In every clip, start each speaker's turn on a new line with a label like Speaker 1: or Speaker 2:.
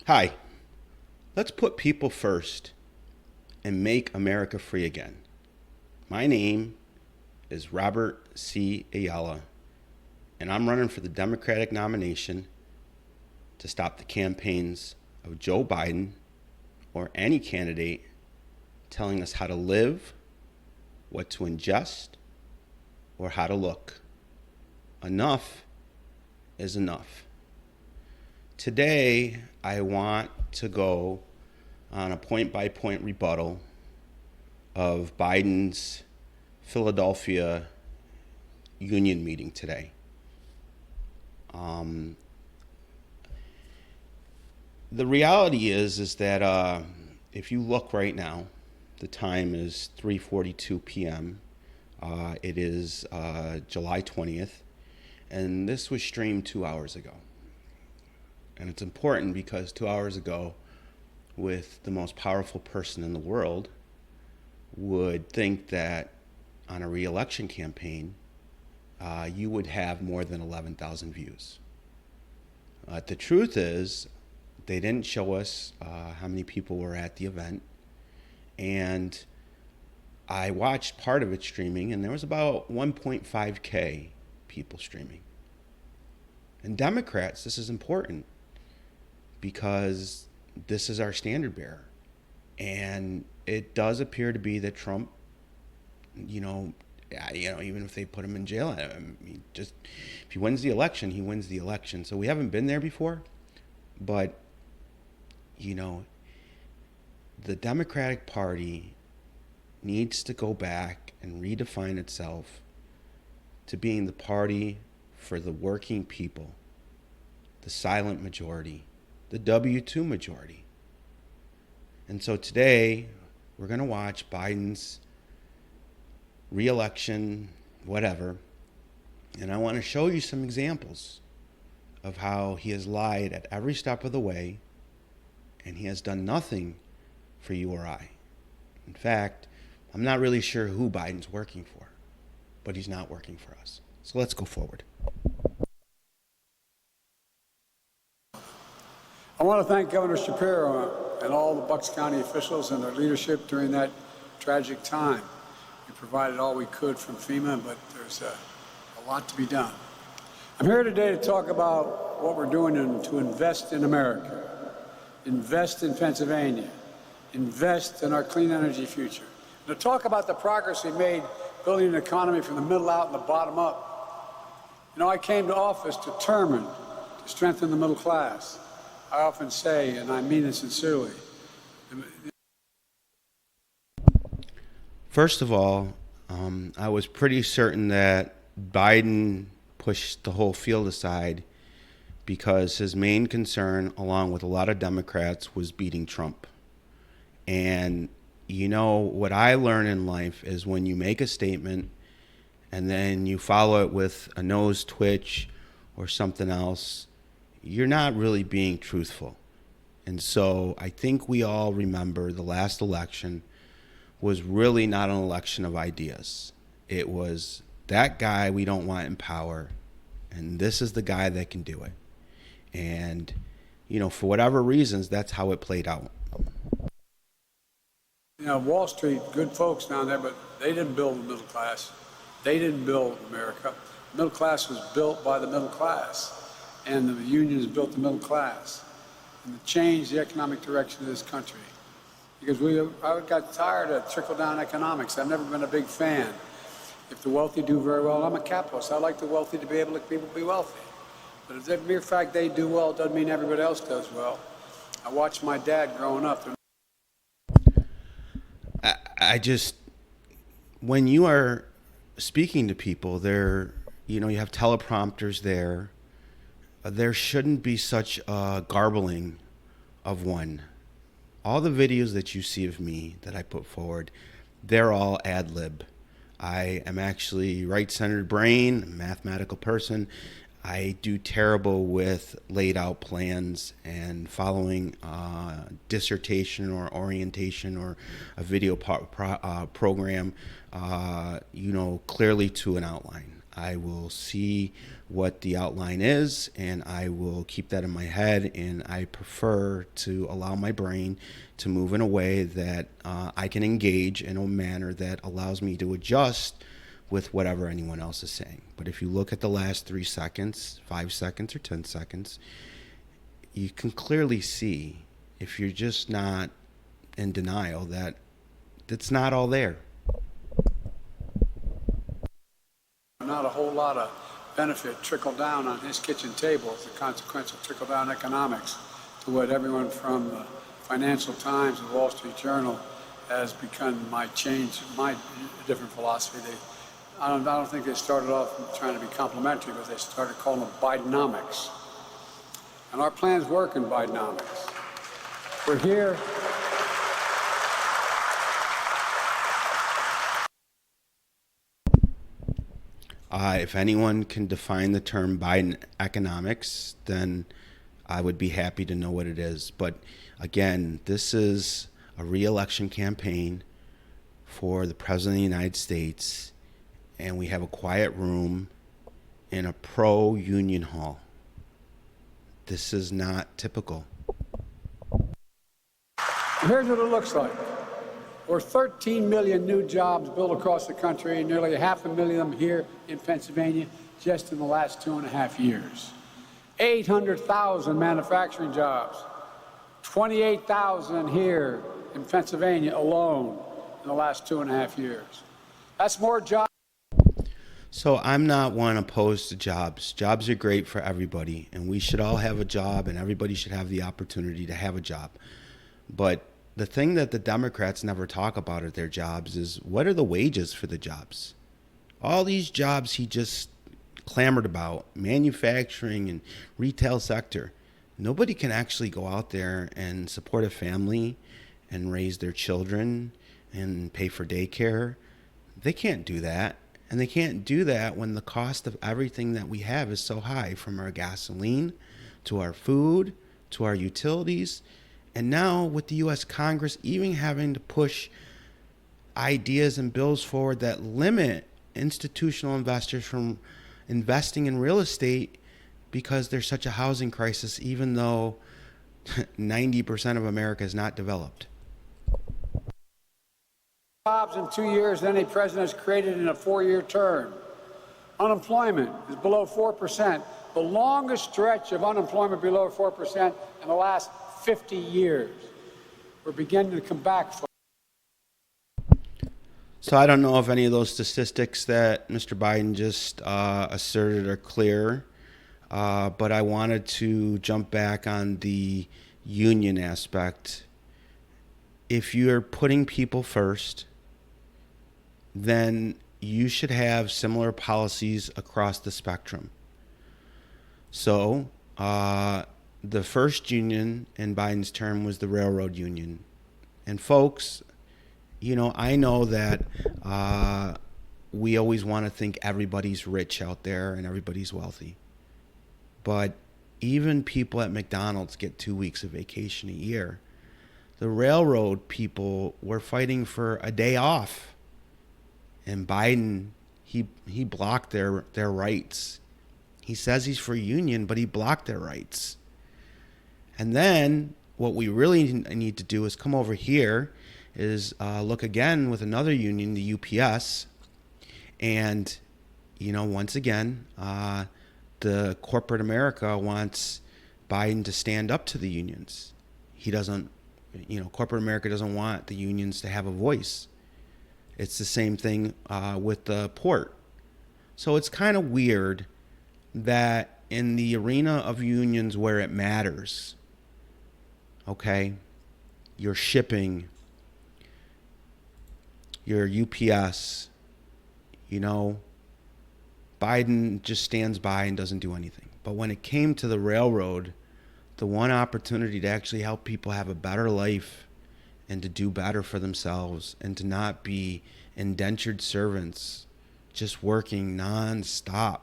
Speaker 1: Hi, let's put people first and make America free again. My name is Robert C. Ayala, and I'm running for the Democratic nomination to stop the campaigns of Joe Biden or any candidate telling us how to live, what to ingest, or how to look. Enough is enough. Today, I want to go on a point-by-point rebuttal of Biden's Philadelphia union meeting today. The reality is that if you look right now, the time is 3:42 p.m. It is July 20th, and this was streamed 2 hours ago. And it's important because 2 hours ago, with the most powerful person in the world, would think that on a re-election campaign, you would have more than 11,000 views. The truth is, they didn't show us how many people were at the event. And I watched part of it streaming, and there was about 1.5K people streaming. And Democrats, this is important because this is our standard bearer. And it does appear to be that Trump, even if they put him in jail, just if he wins the election, he wins the election. So we haven't been there before, but the Democratic Party needs to go back and redefine itself to being the party for the working people, the silent majority, the W2 majority. And so today, we're going to watch Biden's re-election, whatever, and I want to show you some examples of how he has lied at every step of the way, and he has done nothing for you or I. In fact, I'm not really sure who Biden's working for, but he's not working for us. So let's go forward.
Speaker 2: I want to thank Governor Shapiro and all the Bucks County officials and their leadership during that tragic time. We provided all we could from FEMA, but there's a lot to be done. I'm here today to talk about what we're doing to invest in America, invest in Pennsylvania, invest in our clean energy future, and to talk about the progress we made building an economy from the middle out and the bottom up. I came to office determined to strengthen the middle class. I often say, and I mean it sincerely.
Speaker 1: First of all, I was pretty certain that Biden pushed the whole field aside because his main concern, along with a lot of Democrats, was beating Trump. And what I learn in life is when you make a statement and then you follow it with a nose twitch or something else, you're not really being truthful. And so I think we all remember the last election was really not an election of ideas. It was that guy we don't want in power, and this is the guy that can do it. And, for whatever reasons, that's how it played out.
Speaker 2: Wall Street, good folks down there, but they didn't build the middle class. They didn't build America. The middle class was built by the middle class. And the unions built the middle class and to change the economic direction of this country. Because I got tired of trickle-down economics. I've never been a big fan. If the wealthy do very well, I'm a capitalist. I like the wealthy to be able to let people be wealthy. But if the mere fact they do well doesn't mean everybody else does well. I watched my dad growing up.
Speaker 1: When you are speaking to people, you have teleprompters there. There shouldn't be such a garbling of one. All the videos that you see of me that I put forward, they're all ad lib. I am actually right-centered brain, a mathematical person. I do terrible with laid out plans and following dissertation or orientation or a video program, clearly to an outline. I will see what the outline is, and I will keep that in my head, and I prefer to allow my brain to move in a way that I can engage in a manner that allows me to adjust with whatever anyone else is saying. But if you look at the last 3 seconds, 5 seconds, or 10 seconds, you can clearly see, if you're just not in denial, that it's not all there.
Speaker 2: Not a whole lot of benefit trickle down on his kitchen table as a consequence of trickle down economics to what everyone from the Financial Times and Wall Street Journal has become my different philosophy. I don't think they started off trying to be complimentary, but they started calling them Bidenomics. And our plans work in Bidenomics. We're here.
Speaker 1: If anyone can define the term Biden economics, then I would be happy to know what it is. But again, this is a re-election campaign for the President of the United States, and we have a quiet room in a pro-union hall. This is not typical.
Speaker 2: Here's what it looks like. Or 13 million new jobs built across the country, nearly 500,000 of them here in Pennsylvania just in the last 2.5 years. 800,000 manufacturing jobs, 28,000 here in Pennsylvania alone in the last 2.5 years. That's more jobs.
Speaker 1: So I'm not one opposed to jobs. Jobs are great for everybody, and we should all have a job, and everybody should have the opportunity to have a job. But the thing that the Democrats never talk about at their jobs is, what are the wages for the jobs? All these jobs he just clamored about, manufacturing and retail sector. Nobody can actually go out there and support a family and raise their children and pay for daycare. They can't do that. And they can't do that when the cost of everything that we have is so high, from our gasoline to our food to our utilities. And now with the U.S. Congress even having to push ideas and bills forward that limit institutional investors from investing in real estate because there's such a housing crisis, even though 90% of America is not developed.
Speaker 2: Jobs in 2 years than any president has created in a 4-year term. Unemployment is below 4%, the longest stretch of unemployment below 4% in the last 50 years. We're beginning to come back.
Speaker 1: So I don't know if any of those statistics that Mr. Biden just asserted are clear, but I wanted to jump back on the union aspect. If you're putting people first, then you should have similar policies across the spectrum. So the first union in Biden's term was the railroad union. And folks, you know, I know that we always want to think everybody's rich out there and everybody's wealthy. But even people at McDonald's get 2 weeks of vacation a year. The railroad people were fighting for a day off. And Biden, he blocked their rights. He says he's for union, but he blocked their rights. And then what we really need to do is come over here is look again with another union, the UPS. And, you know, once again, the corporate America wants Biden to stand up to the unions. He doesn't, you know, corporate America doesn't want the unions to have a voice. It's the same thing with the port. So it's kind of weird that in the arena of unions where it matters, okay, your shipping, your UPS, you know, Biden just stands by and doesn't do anything. But when it came to the railroad, the one opportunity to actually help people have a better life and to do better for themselves and to not be indentured servants just working nonstop.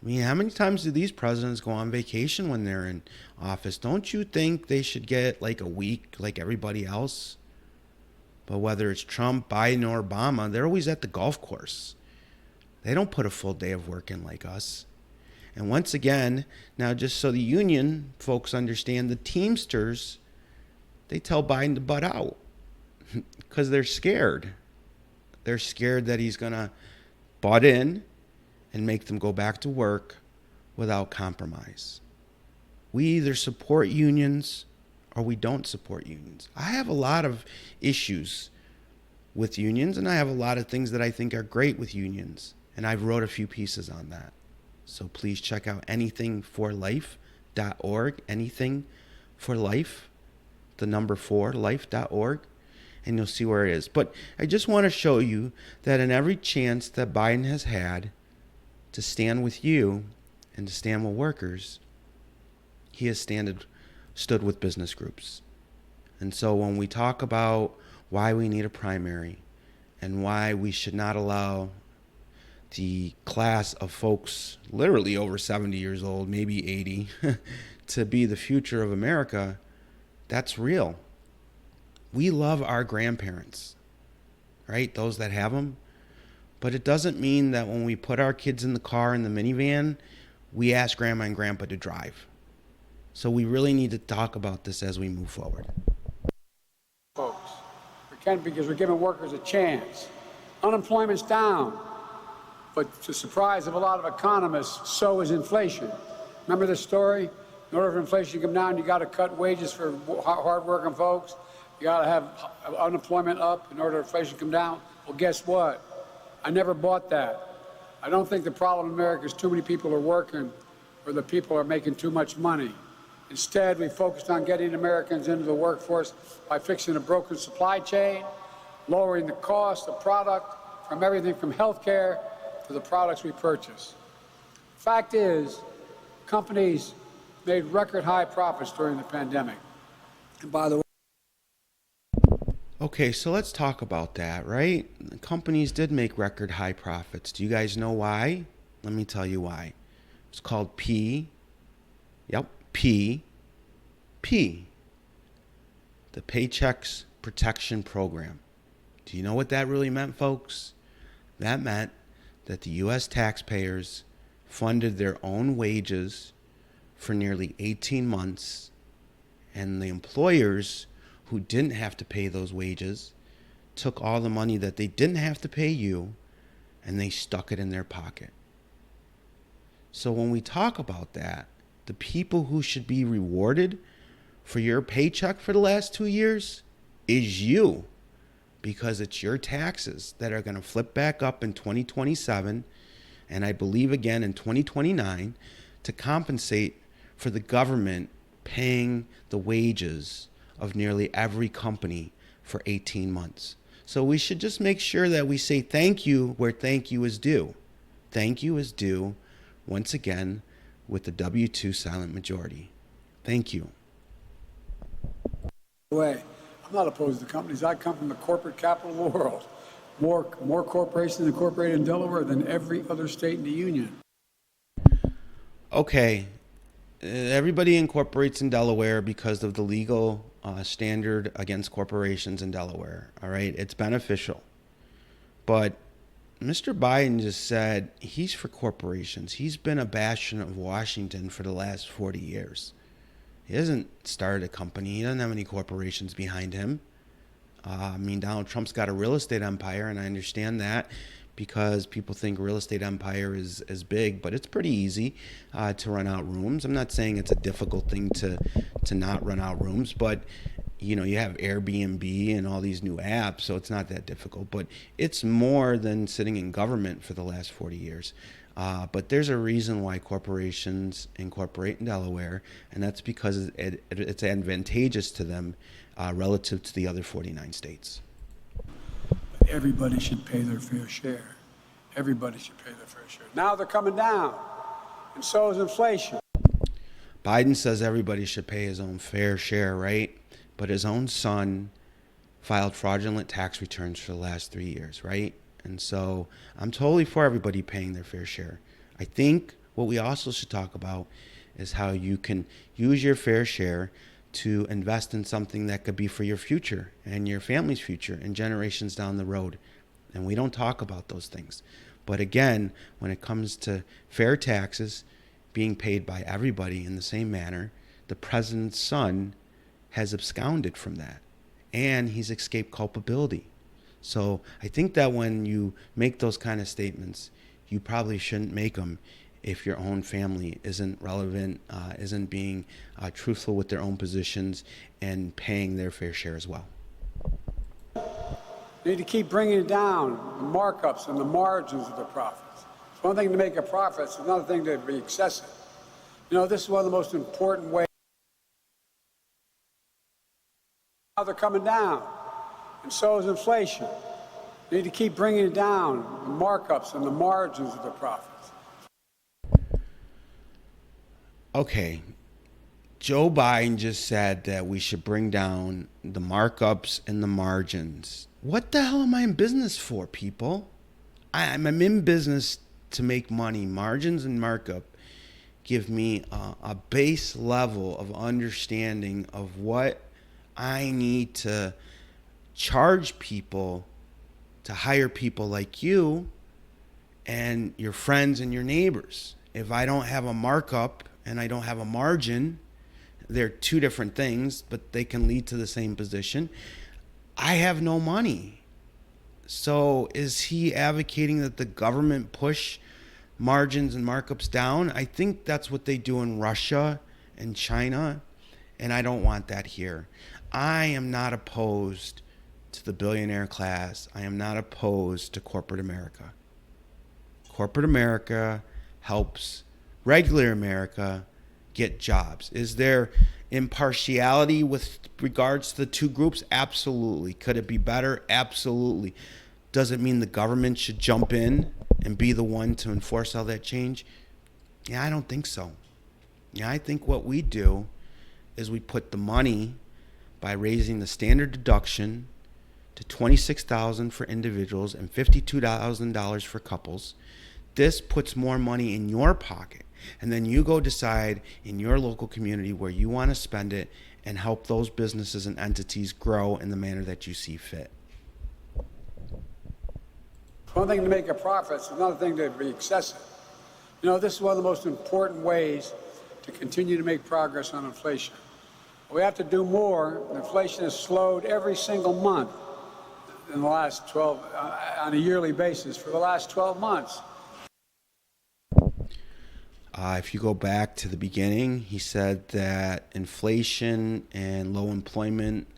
Speaker 1: I mean, how many times do these presidents go on vacation when they're in office? Don't you think they should get like a week like everybody else? But whether it's Trump, Biden, or Obama, they're always at the golf course. They don't put a full day of work in like us. And once again, now just so the union folks understand, the Teamsters, they tell Biden to butt out because they're scared. They're scared that he's going to butt in and make them go back to work without compromise. We either support unions or we don't support unions. I have a lot of issues with unions, and I have a lot of things that I think are great with unions, and I've wrote a few pieces on that. So please check out anythingforlife.org, anything for life, the number 4, life.org, and you'll see where it is. But I just want to show you that in every chance that Biden has had to stand with you and to stand with workers, he has stood with business groups. And so when we talk about why we need a primary and why we should not allow the class of folks literally over 70 years old, maybe 80, to be the future of America, that's real. We love our grandparents, right? Those that have them. But it doesn't mean that when we put our kids in the car, in the minivan, we ask grandma and grandpa to drive. So we really need to talk about this as we move forward.
Speaker 2: Folks, we can't, because we're giving workers a chance. Unemployment's down. But to the surprise of a lot of economists, so is inflation. Remember the story? In order for inflation to come down, you got to cut wages for hard-working folks. You got to have unemployment up in order for inflation to come down. Well, guess what? I never bought that. I don't think the problem in America is too many people are working or the people are making too much money. Instead, we focused on getting Americans into the workforce by fixing a broken supply chain, lowering the cost of product from everything from health care to the products we purchase. Fact is, companies made record high profits during the pandemic. And by the way,
Speaker 1: okay, so let's talk about that, right? The companies did make record high profits. Do you guys know why? Let me tell you why. It's called P. The Paychecks Protection Program. Do you know what that really meant, folks? That meant that the U.S. taxpayers funded their own wages for nearly 18 months, and the employers who didn't have to pay those wages took all the money that they didn't have to pay you and they stuck it in their pocket. So when we talk about that, the people who should be rewarded for your paycheck for the last 2 years is you, because it's your taxes that are going to flip back up in 2027 and I believe again in 2029 to compensate for the government paying the wages of nearly every company for 18 months. So we should just make sure that we say thank you where thank you is due. Thank you is due, once again, with the W-2 silent majority. Thank you.
Speaker 2: way, I'm not opposed to companies. I come from the corporate capital of the world. More corporations incorporated in Delaware than every other state in the union.
Speaker 1: Okay, everybody incorporates in Delaware because of the legal standard against corporations in Delaware. All right, it's beneficial. But Mr. Biden just said he's for corporations. He's been a bastion of Washington for the last 40 years. He hasn't started a company. He doesn't have any corporations behind him. Donald Trump's got a real estate empire, and I understand that because people think real estate empire is big, but it's pretty easy to run out rooms. I'm not saying it's a difficult thing to not run out rooms, but you have Airbnb and all these new apps, so it's not that difficult. But it's more than sitting in government for the last 40 years. But there's a reason why corporations incorporate in Delaware, and that's because it's advantageous to them relative to the other 49 states.
Speaker 2: Everybody should pay their fair share. Everybody should pay their fair share. Now they're coming down, and so is inflation.
Speaker 1: Biden says everybody should pay his own fair share, right? But his own son filed fraudulent tax returns for the last 3 years, right? And so I'm totally for everybody paying their fair share. I think what we also should talk about is how you can use your fair share to invest in something that could be for your future and your family's future and generations down the road. And we don't talk about those things. But again, when it comes to fair taxes being paid by everybody in the same manner, the president's son has absconded from that, and he's escaped culpability. So I think that when you make those kind of statements, you probably shouldn't make them if your own family isn't relevant, isn't being truthful with their own positions and paying their fair share as well.
Speaker 2: You need to keep bringing it down, the markups and the margins of the profits. It's one thing to make a profit, it's another thing to be excessive. You know, this is one of the most important ways. Now they're coming down, and so is inflation. You need to keep bringing it down, the markups and the margins of the profits.
Speaker 1: Okay, Joe Biden just said that we should bring down the markups and the margins. What the hell am I in business for, people? I'm in business to make money. Margins and markup give me a base level of understanding of what I need to charge people to hire people like you and your friends and your neighbors. If I don't have a markup and I don't have a margin, they're two different things, but they can lead to the same position. I have no money. So is he advocating that the government push margins and markups down? I think that's what they do in Russia and China, and I don't want that here. I am not opposed to the billionaire class. I am not opposed to corporate America. Corporate America helps regular America get jobs. Is there impartiality with regards to the two groups? Absolutely. Could it be better? Absolutely. Does it mean the government should jump in and be the one to enforce all that change? Yeah, I don't think so. Yeah, I think what we do is we put the money by raising the standard deduction to $26,000 for individuals and $52,000 for couples. This puts more money in your pocket. And then you go decide in your local community where you want to spend it and help those businesses and entities grow in the manner that you see fit.
Speaker 2: It's one thing to make a profit, it's another thing to be excessive. You know, this is one of the most important ways to continue to make progress on inflation. We have to do more. Inflation has slowed every single month in the last 12, on a yearly basis for the last 12 months.
Speaker 1: If you go back to the beginning, he said that inflation and low employment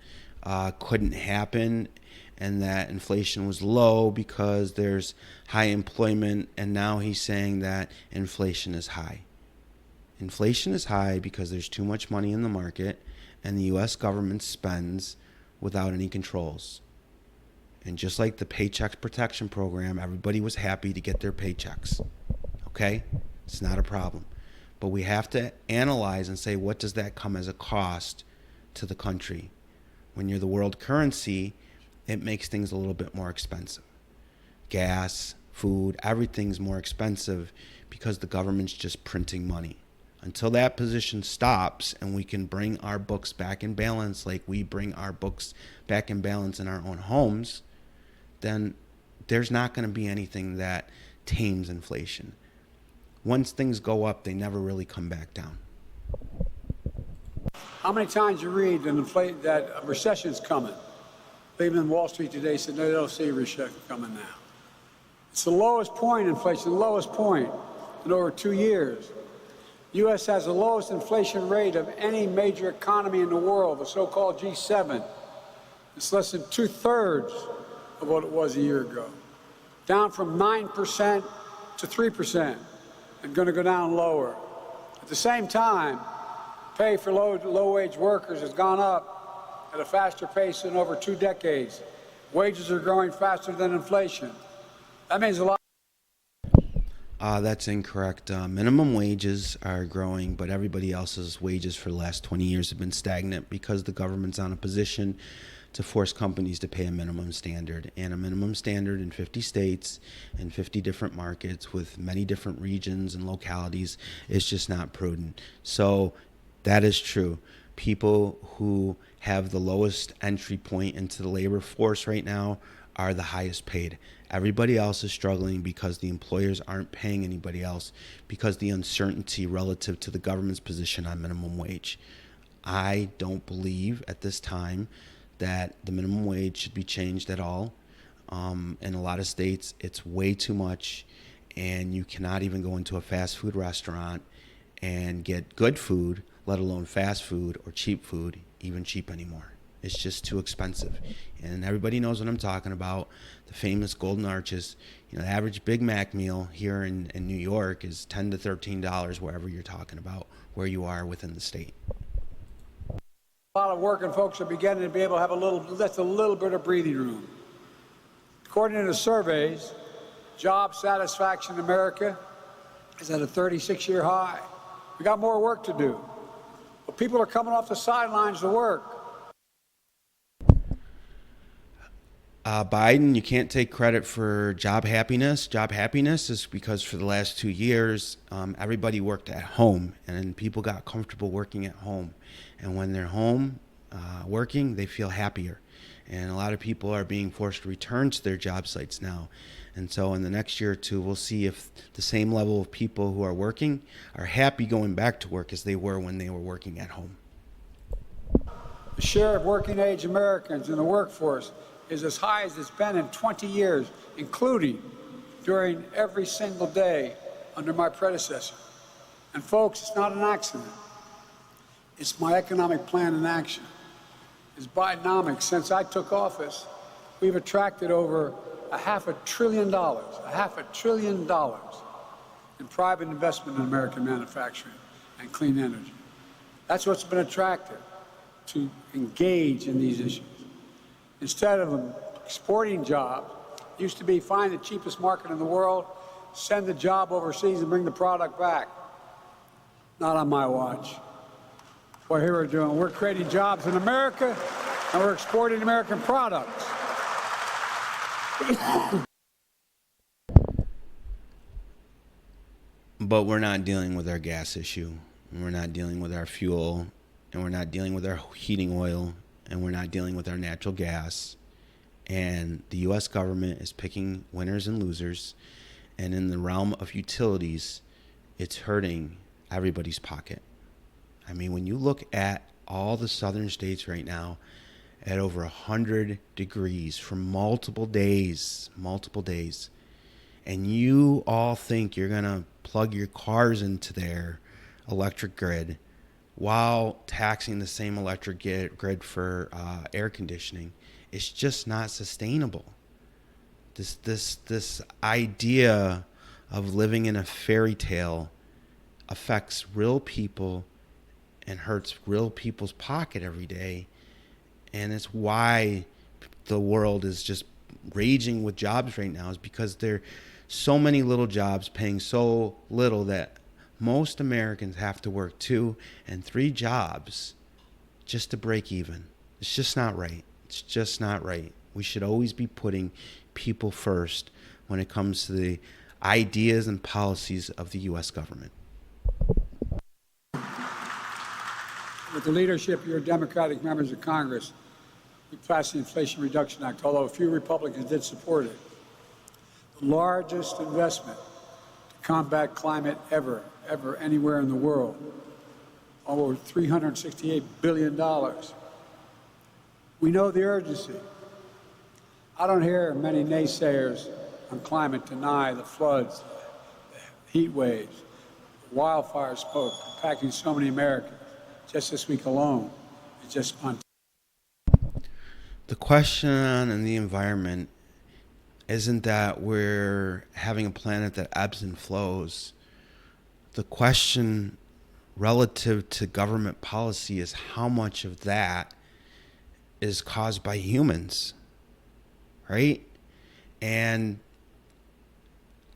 Speaker 1: couldn't happen, and that inflation was low because there's high employment, and now he's saying that inflation is high. Inflation is high because there's too much money in the market, and the U.S. government spends without any controls. And just like the Paycheck Protection Program, everybody was happy to get their paychecks. Okay? It's not a problem. But we have to analyze and say, what does that come as a cost to the country? When you're the world currency, it makes things a little bit more expensive. Gas, food, everything's more expensive because the government's just printing money. Until that position stops and we can bring our books back in balance like we bring our books back in balance in our own homes, then there's not going to be anything that tames inflation. Once things go up, they never really come back down.
Speaker 2: How many times you read that a recession's coming? Even Wall Street today said, no, they don't see a recession coming now. It's the lowest point, inflation, the lowest point in over 2 years. The U.S. has the lowest inflation rate of any major economy in the world, the so-called G7. It's less than 2/3 of what it was a year ago, down from 9% to 3%, and going to go down lower. At the same time, pay for low-wage workers has gone up at a faster pace than over 2 decades. Wages are growing faster than inflation. That means a lot.
Speaker 1: That's incorrect. Minimum wages are growing, but everybody else's wages for the last 20 years have been stagnant because the government's on a position to force companies to pay a minimum standard. And a minimum standard in 50 states and 50 different markets with many different regions and localities is just not prudent. So that is true. People who have the lowest entry point into the labor force right now are the highest paid. Everybody else is struggling because the employers aren't paying anybody else because the uncertainty relative to the government's position on minimum wage. I don't believe at this time that the minimum wage should be changed at all. In a lot of states, it's way too much, and you cannot even go into a fast food restaurant and get good food, let alone fast food or cheap food, even cheap anymore. It's just too expensive. And everybody knows what I'm talking about, the famous Golden Arches. The average Big Mac meal here in New York is $10 to $13, wherever you're talking about, where you are within the state.
Speaker 2: A lot of working folks are beginning to be able to have a little bit of breathing room. According to the surveys, job satisfaction in America is at a 36-year high. We got more work to do, but people are coming off the sidelines to work.
Speaker 1: Biden, you can't take credit for job happiness. Job happiness is because for the last 2 years, everybody worked at home, and people got comfortable working at home. And when they're home working, they feel happier. And a lot of people are being forced to return to their job sites now. And so in the next year or two, we'll see if the same level of people who are working are happy going back to work as they were when they were working at home.
Speaker 2: The share of working age Americans in the workforce is as high as it's been in 20 years, including during every single day under my predecessor. And folks, it's not an accident. It's my economic plan in action. It's Bidenomics. Since I took office, we've attracted over $500 billion in private investment in American manufacturing and clean energy. That's what's been attractive to engage in these issues. Instead of exporting jobs, it used to be find the cheapest market in the world, send the job overseas and bring the product back. Not on my watch. What here we're doing, we're creating jobs in America and we're exporting American products.
Speaker 1: But we're not dealing with our gas issue, and we're not dealing with our fuel, and we're not dealing with our heating oil, and we're not dealing with our natural gas. And the U.S. government is picking winners and losers. And in the realm of utilities, it's hurting everybody's pocket. I mean, when you look at all the southern states right now at over 100 degrees for multiple days, and you all think you're going to plug your cars into their electric grid while taxing the same electric grid for air conditioning, it's just not sustainable. This idea of living in a fairy tale affects real people and hurts real people's pocket every day. And it's why the world is just raging with jobs right now, is because there are so many little jobs paying so little that most Americans have to work 2 and 3 jobs just to break even. It's just not right. It's just not right. We should always be putting people first when it comes to the ideas and policies of the U.S. government.
Speaker 2: With the leadership of your Democratic members of Congress, we passed the Inflation Reduction Act, although a few Republicans did support it. The largest investment to combat climate ever anywhere in the world. Over $368 billion. We know the urgency. I don't hear many naysayers on climate deny the floods, the heat waves, the wildfire smoke impacting so many Americans. Just this week alone, it's just spontaneous.
Speaker 1: The question on the environment isn't that we're having a planet that ebbs and flows. The question relative to government policy is how much of that is caused by humans, right? And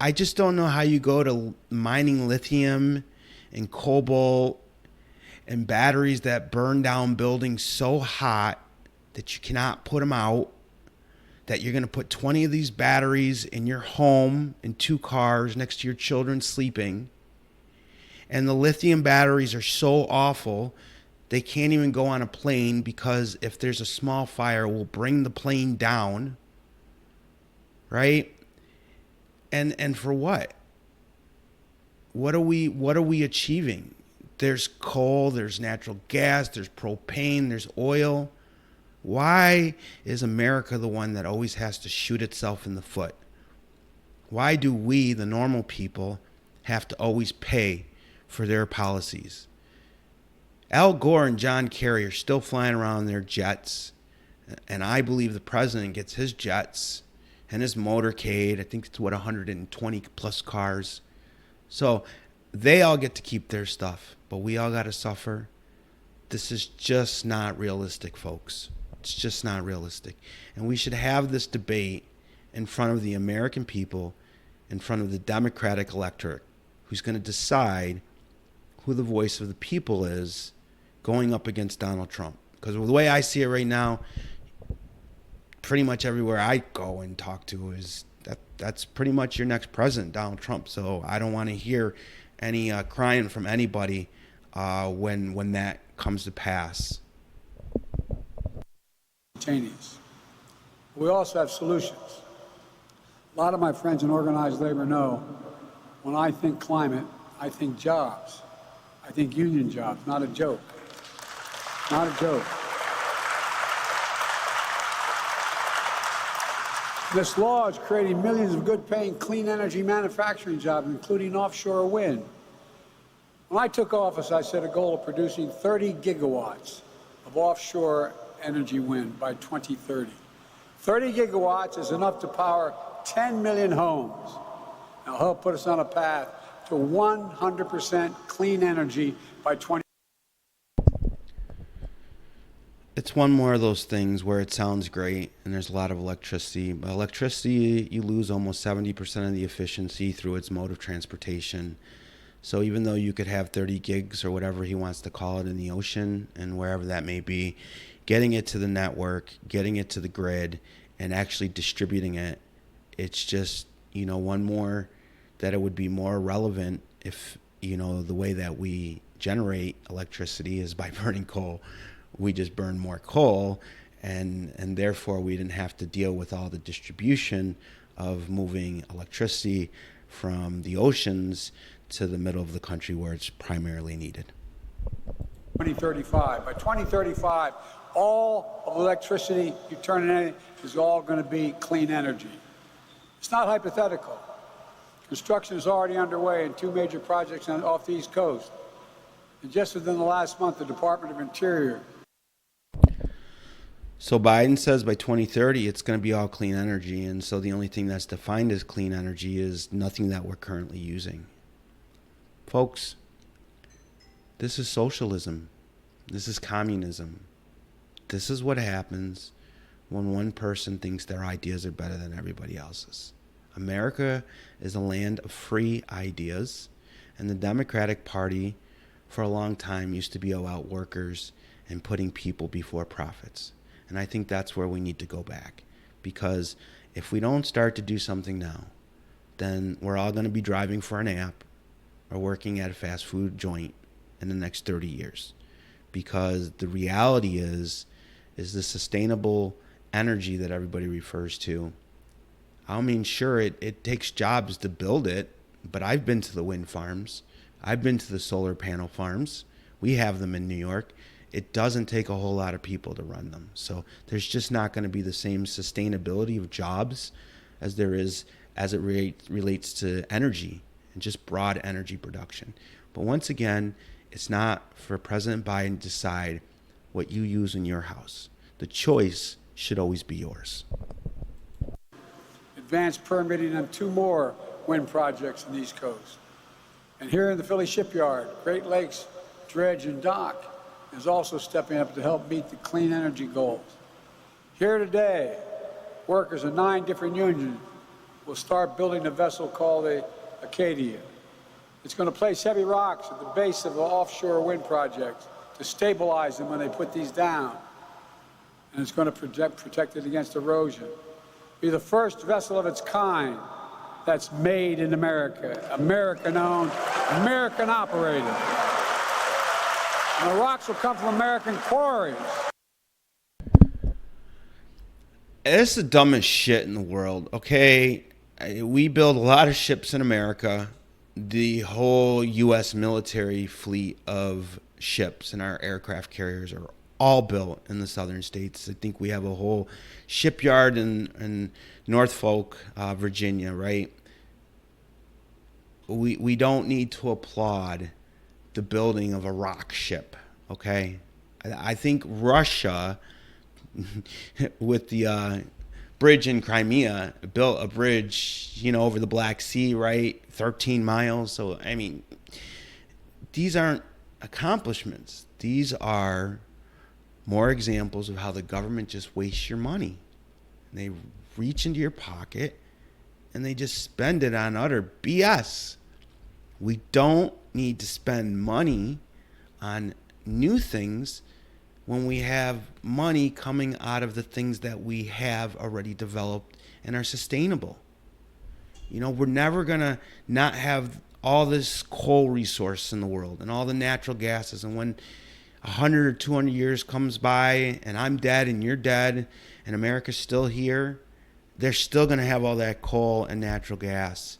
Speaker 1: I just don't know how you go to mining lithium and cobalt and batteries that burn down buildings so hot that you cannot put them out, that you're going to put 20 of these batteries in your home, in 2 cars next to your children sleeping. And the lithium batteries are so awful, they can't even go on a plane because if there's a small fire, it will bring the plane down. right? And for what? What are we achieving? There's coal, there's natural gas, there's propane, there's oil. Why is America the one that always has to shoot itself in the foot? Why do we, the normal people, have to always pay for their policies? Al Gore and John Kerry are still flying around in their jets, and I believe the president gets his jets and his motorcade. I think it's 120 plus cars. So they all get to keep their stuff, but we all got to suffer. This is just not realistic, folks. It's just not realistic. And we should have this debate in front of the American people, in front of the Democratic electorate, who's going to decide who the voice of the people is going up against Donald Trump. Because the way I see it right now, pretty much everywhere I go and talk to is that's pretty much your next president, Donald Trump. So I don't want to hear any crying from anybody when that comes to pass.
Speaker 2: We also have solutions. A lot of my friends in organized labor know when I think climate, I think jobs. I think union jobs, not a joke. Not a joke. This law is creating millions of good-paying clean energy manufacturing jobs, including offshore wind. When I took office, I set a goal of producing 30 gigawatts of offshore energy wind by 2030. 30 gigawatts is enough to power 10 million homes. It'll help put us on a path to 100% clean energy by 2030.
Speaker 1: It's one more of those things where it sounds great and there's a lot of electricity. But electricity, you lose almost 70% of the efficiency through its mode of transportation. So even though you could have 30 gigs or whatever he wants to call it in the ocean and wherever that may be, getting it to the network, getting it to the grid, and actually distributing it, it's just, one more that it would be more relevant if, the way that we generate electricity is by burning coal. We just burn more coal, and therefore we didn't have to deal with all the distribution of moving electricity from the oceans to the middle of the country where it's primarily needed.
Speaker 2: 2035. By 2035, all of electricity you turn in is all going to be clean energy. It's not hypothetical. Construction is already underway in 2 major projects off the East Coast. And just within the last month, the Department of Interior.
Speaker 1: So Biden says by 2030 it's going to be all clean energy, and so the only thing that's defined as clean energy is nothing that we're currently using. Folks, this is socialism. This is communism. This is what happens when one person thinks their ideas are better than everybody else's. America is a land of free ideas, and the Democratic Party for a long time used to be about workers and putting people before profits. And I think that's where we need to go back, because if we don't start to do something now, then we're all going to be driving for an app or working at a fast food joint in the next 30 years. Because the reality is the sustainable energy that everybody refers to. I mean, sure, it takes jobs to build it, but I've been to the wind farms. I've been to the solar panel farms. We have them in New York. It doesn't take a whole lot of people to run them. So there's just not going to be the same sustainability of jobs as there is as it relates to energy and just broad energy production. But once again, it's not for President Biden to decide what you use in your house. The choice should always be yours.
Speaker 2: Advanced permitting on 2 more wind projects in the East Coast. And here in the Philly shipyard, Great Lakes Dredge and Dock is also stepping up to help meet the clean energy goals. Here today, workers in 9 different unions will start building a vessel called the Acadia. It's going to place heavy rocks at the base of the offshore wind projects to stabilize them when they put these down. And it's going to protect it against erosion. Be the first vessel of its kind that's made in America, American-owned, American-operated. And the rocks will come from American quarries.
Speaker 1: It's the dumbest shit in the world, okay? We build a lot of ships in America. The whole U.S. military fleet of ships and our aircraft carriers are all built in the southern states. I think we have a whole shipyard in Norfolk, Virginia, right? We don't need to applaud the building of a rock ship, okay? I think Russia, with the bridge in Crimea, built a bridge, over the Black Sea, right? 13 miles. So, I mean, these aren't accomplishments. These are more examples of how the government just wastes your money. They reach into your pocket and they just spend it on utter BS. We don't need to spend money on new things when we have money coming out of the things that we have already developed and are sustainable. We're never going to not have all this coal resource in the world and all the natural gases. And when 100 or 200 years comes by and I'm dead and you're dead and America's still here, they're still going to have all that coal and natural gas,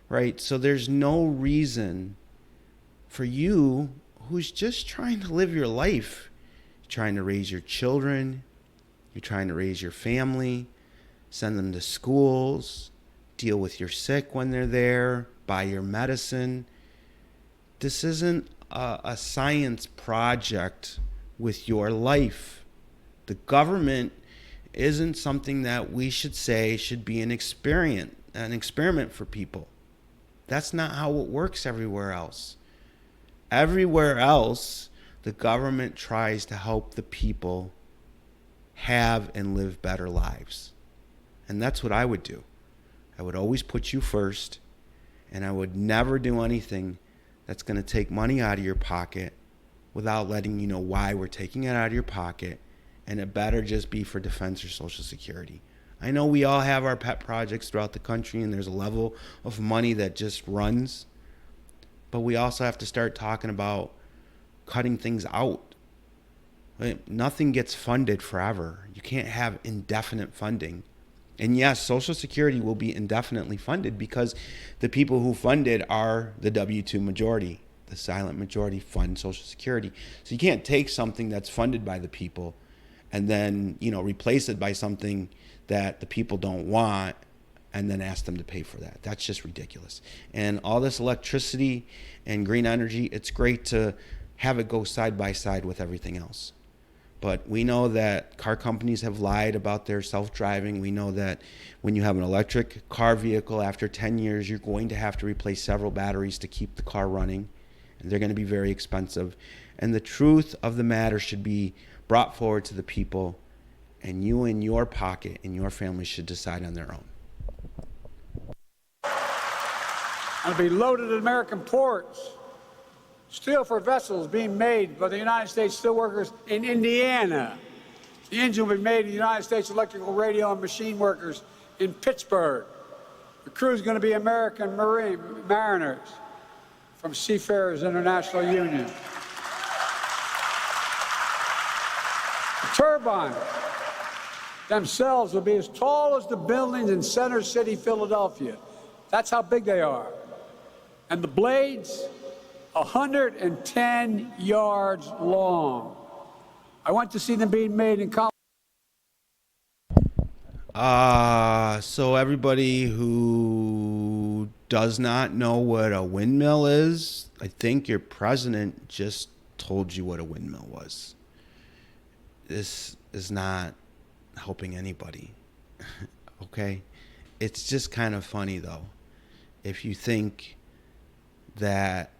Speaker 1: right? So there's no reason for you who's just trying to live your life. You're trying to raise your children. You're trying to raise your family, send them to schools, deal with your sick when they're there, buy your medicine. This isn't a science project with your life. The government isn't something that we should say should be an experiment for people. That's not how it works everywhere else. Everywhere else, the government tries to help the people have and live better lives. And that's what I would do. I would always put you first, and I would never do anything that's going to take money out of your pocket without letting you know why we're taking it out of your pocket, and it better just be for defense or Social Security. I know we all have our pet projects throughout the country, and there's a level of money that just runs, but we also have to start talking about cutting things out. Nothing gets funded forever. You can't have indefinite funding. And yes, Social Security will be indefinitely funded because the people who fund it are the W-2 majority. The silent majority fund Social Security. So you can't take something that's funded by the people and then, replace it by something that the people don't want and then ask them to pay for that. That's just ridiculous. And all this electricity and green energy, it's great to have it go side by side with everything else. But we know that car companies have lied about their self-driving. We know that when you have an electric car vehicle, after 10 years, you're going to have to replace several batteries to keep the car running. And they're going to be very expensive. And the truth of the matter should be brought forward to the people. And you in your pocket and your family should decide on their own.
Speaker 2: It'll be loaded at American ports. Steel for vessels being made by the United States steelworkers in Indiana. The engine will be made in the United States electrical radio and machine workers in Pittsburgh. The crew is going to be American mariners from Seafarers International Union. The turbines themselves will be as tall as the buildings in Center City, Philadelphia. That's how big they are. And the blades, 110 yards long. I went to see them being made in Colorado.
Speaker 1: So everybody who does not know what a windmill is, I think your president just told you what a windmill was. This is not helping anybody, okay? It's just kind of funny, though, if you think that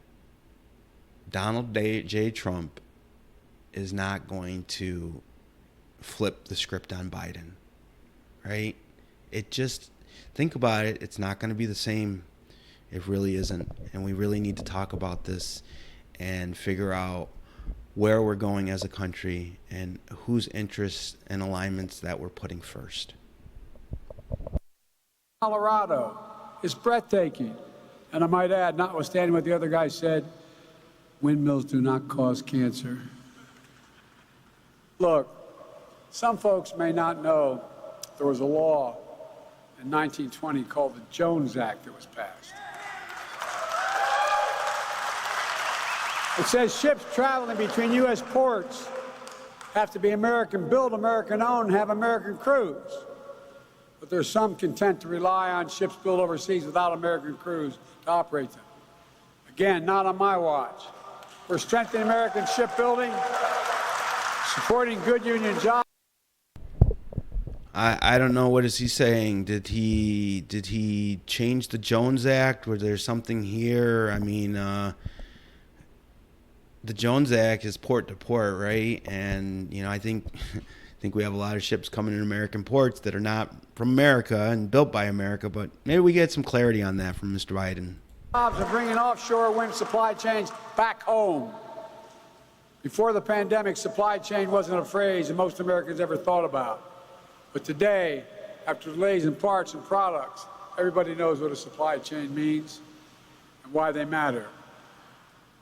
Speaker 1: Donald J. Trump is not going to flip the script on Biden, right? It just, think about it, it's not going to be the same. It really isn't. And we really need to talk about this and figure out where we're going as a country and whose interests and alignments that we're putting first.
Speaker 2: Colorado is breathtaking. And I might add, notwithstanding what the other guy said, windmills do not cause cancer. Look, some folks may not know there was a law in 1920 called the Jones Act that was passed. It says ships traveling between U.S. ports have to be American-built, American-owned, and have American crews. But there's some content to rely on ships built overseas without American crews to operate them. Again, not on my watch. We're strengthening American shipbuilding, supporting good union jobs.
Speaker 1: I don't know, what is he saying? Did he change the Jones Act? Was there something here? I mean, the Jones Act is port to port, right? And I think we have a lot of ships coming in American ports that are not from America and built by America. But maybe we get some clarity on that from Mr. Biden.
Speaker 2: Jobs are bringing offshore wind supply chains back home. Before the pandemic, supply chain wasn't a phrase that most Americans ever thought about. But today, after delays in parts and products, everybody knows what a supply chain means and why they matter.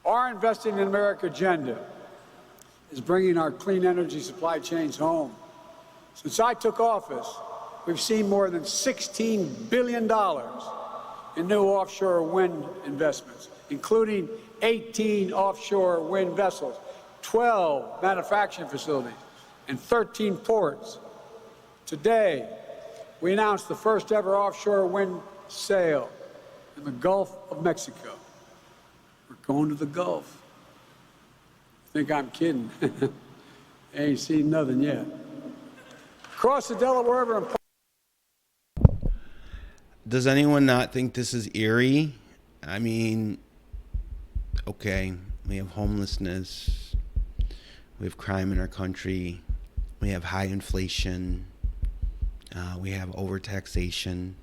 Speaker 2: Our Investing in America agenda is bringing our clean energy supply chains home. Since I took office, we've seen more than $16 billion in new offshore wind investments, including 18 offshore wind vessels, 12 manufacturing facilities, and 13 ports. Today, we announced the first ever offshore wind sale in the Gulf of Mexico. We're going to the Gulf. I think I'm kidding. Ain't seen nothing yet. Across the Delaware River.
Speaker 1: Does anyone not think this is eerie? I mean, okay, we have homelessness, we have crime in our country, we have high inflation, we have overtaxation,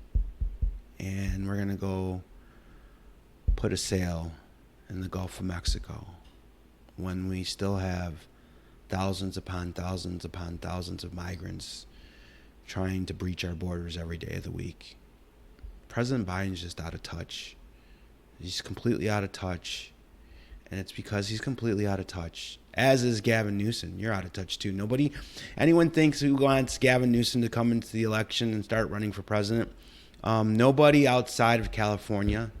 Speaker 1: and we're going to go put a sail in the Gulf of Mexico when we still have thousands upon thousands upon thousands of migrants trying to breach our borders every day of the week. President Biden's just out of touch. He's completely out of touch. And it's because he's completely out of touch, as is Gavin Newsom. You're out of touch too. Anyone thinks who wants Gavin Newsom to come into the election and start running for president? Nobody outside of California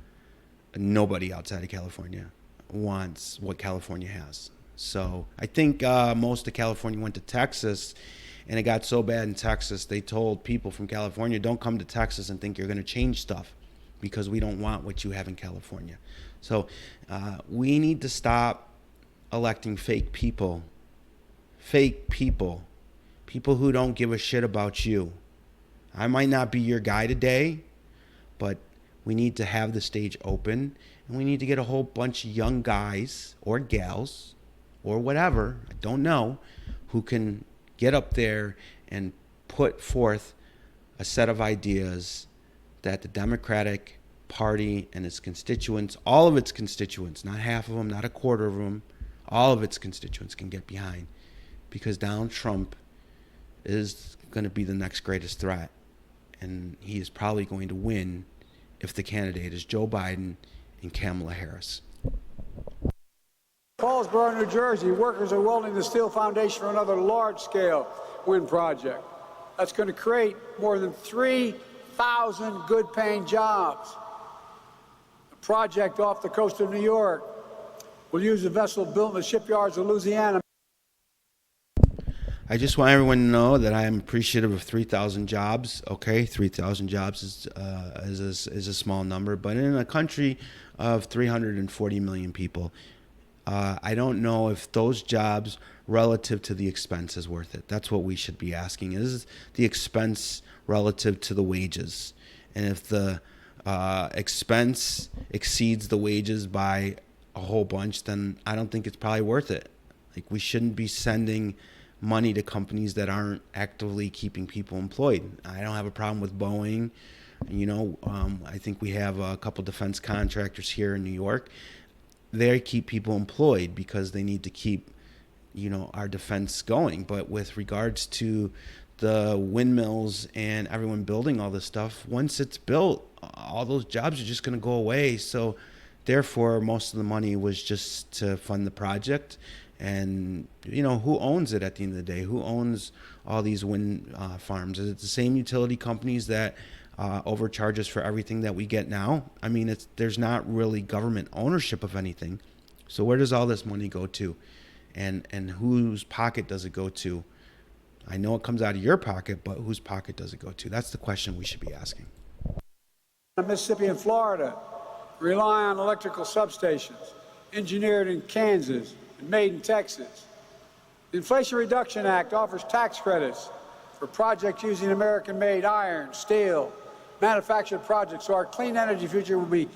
Speaker 1: wants what California has. So I think most of California went to Texas, and it got so bad in Texas, they told people from California, don't come to Texas and think you're going to change stuff because we don't want what you have in California. So we need to stop electing fake people who don't give a shit about you. I might not be your guy today, but we need to have the stage open, and we need to get a whole bunch of young guys or gals or whatever, I don't know, who can get up there and put forth a set of ideas that the Democratic Party and its constituents, all of its constituents, not half of them, not a quarter of them, all of its constituents can get behind, because Donald Trump is going to be the next greatest threat, and he is probably going to win if the candidate is Joe Biden and Kamala Harris.
Speaker 2: Paulsboro, New Jersey, workers are welding the steel foundation for another large-scale wind project. That's going to create more than 3,000 good-paying jobs. The project off the coast of New York will use a vessel built in the shipyards of Louisiana.
Speaker 1: I just want everyone to know that I am appreciative of 3,000 jobs. Okay, 3,000 jobs is a small number, but in a country of 340 million people, I don't know if those jobs relative to the expense is worth it. That's what we should be asking. Is the expense relative to the wages? And if the expense exceeds the wages by a whole bunch, then I don't think it's probably worth it. Like, we shouldn't be sending money to companies that aren't actively keeping people employed. I don't have a problem with Boeing. I think we have a couple defense contractors here in New York. They keep people employed because they need to keep, our defense going. But with regards to the windmills and everyone building all this stuff, once it's built, all those jobs are just going to go away. So therefore, most of the money was just to fund the project. And, who owns it at the end of the day? Who owns all these wind farms? Is it the same utility companies that overcharge us for everything that we get now? I mean, there's not really government ownership of anything. So where does all this money go to? And whose pocket does it go to? I know it comes out of your pocket, but whose pocket does it go to? That's the question we should be asking.
Speaker 2: Mississippi and Florida rely on electrical substations, engineered in Kansas and made in Texas. The Inflation Reduction Act offers tax credits for projects using American-made iron, steel, manufactured projects, so our clean energy future will be.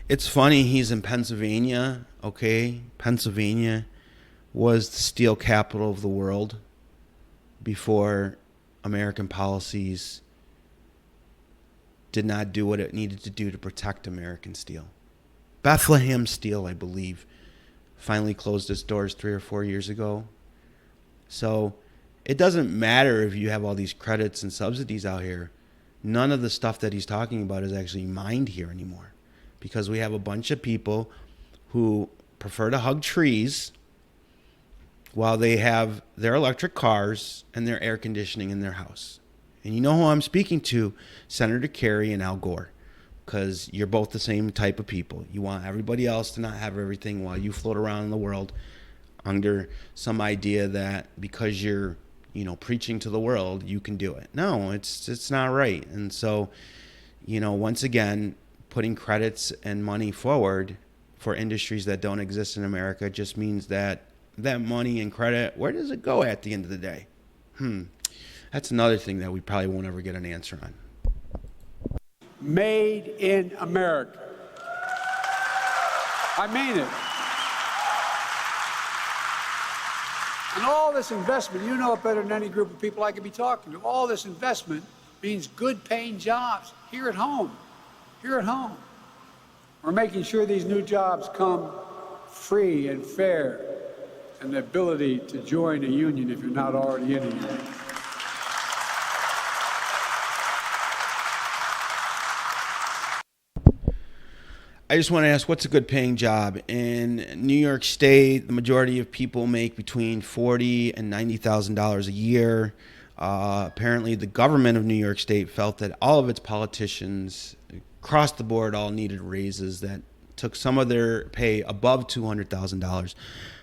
Speaker 1: It's funny, he's in Pennsylvania, okay? Pennsylvania was the steel capital of the world before American policies did not do what it needed to do to protect American steel. Bethlehem Steel, I believe, finally closed its doors 3 or 4 years ago. So it doesn't matter if you have all these credits and subsidies out here. None of the stuff that he's talking about is actually mined here anymore, because we have a bunch of people who prefer to hug trees while they have their electric cars and their air conditioning in their house. And you know who I'm speaking to? Senator Kerry and Al Gore, because you're both the same type of people. You want everybody else to not have everything while you float around in the world under some idea that because you're, preaching to the world, you can do it. No, it's not right. And so, once again, putting credits and money forward for industries that don't exist in America just means that money and credit, where does it go at the end of the day? That's another thing that we probably won't ever get an answer on.
Speaker 2: Made in America. I mean it. And all this investment, you know it better than any group of people I could be talking to. All this investment means good paying jobs here at home. Here at home. We're making sure these new jobs come free and fair, and the ability to join a union if you're not already in a union.
Speaker 1: I just want to ask, what's a good paying job? In New York State, the majority of people make between $40,000 and $90,000 a year. Apparently, the government of New York State felt that all of its politicians across the board all needed raises that took some of their pay above $200,000.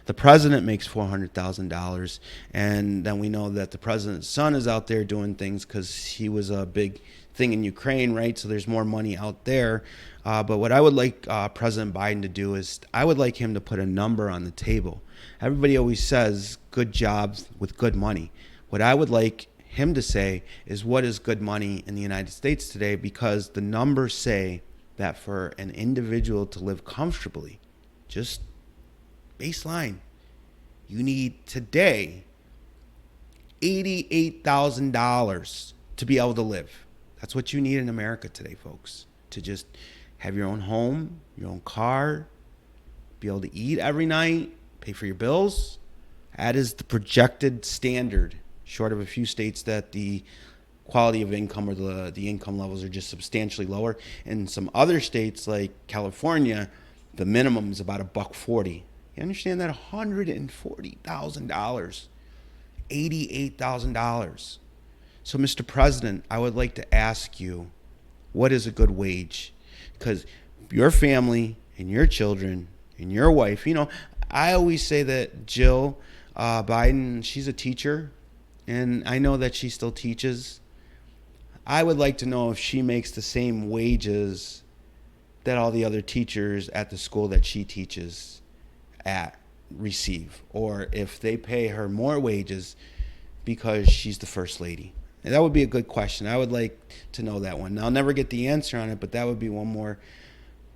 Speaker 1: The president makes $400,000, and then we know that the president's son is out there doing things because he was a big thing in Ukraine, right? So there's more money out there. But what I would like President Biden to do is I would like him to put a number on the table. Everybody always says good jobs with good money. What I would like him to say is what is good money in the United States today, because the numbers say that for an individual to live comfortably, just baseline, you need today $88,000 to be able to live. That's what you need in America today, folks, to just have your own home, your own car, be able to eat every night, pay for your bills. That is the projected standard, short of a few states that the quality of income or the income levels are just substantially lower. In some other states like California, the minimum is about $140. You understand that? $140,000, $88,000. So, Mr. President, I would like to ask you, what is a good wage? Because your family and your children and your wife, I always say that Jill Biden, she's a teacher, and I know that she still teaches. I would like to know if she makes the same wages that all the other teachers at the school that she teaches at receive, or if they pay her more wages because she's the first lady. And that would be a good question. I would like to know that one. I'll never get the answer on it, but that would be one more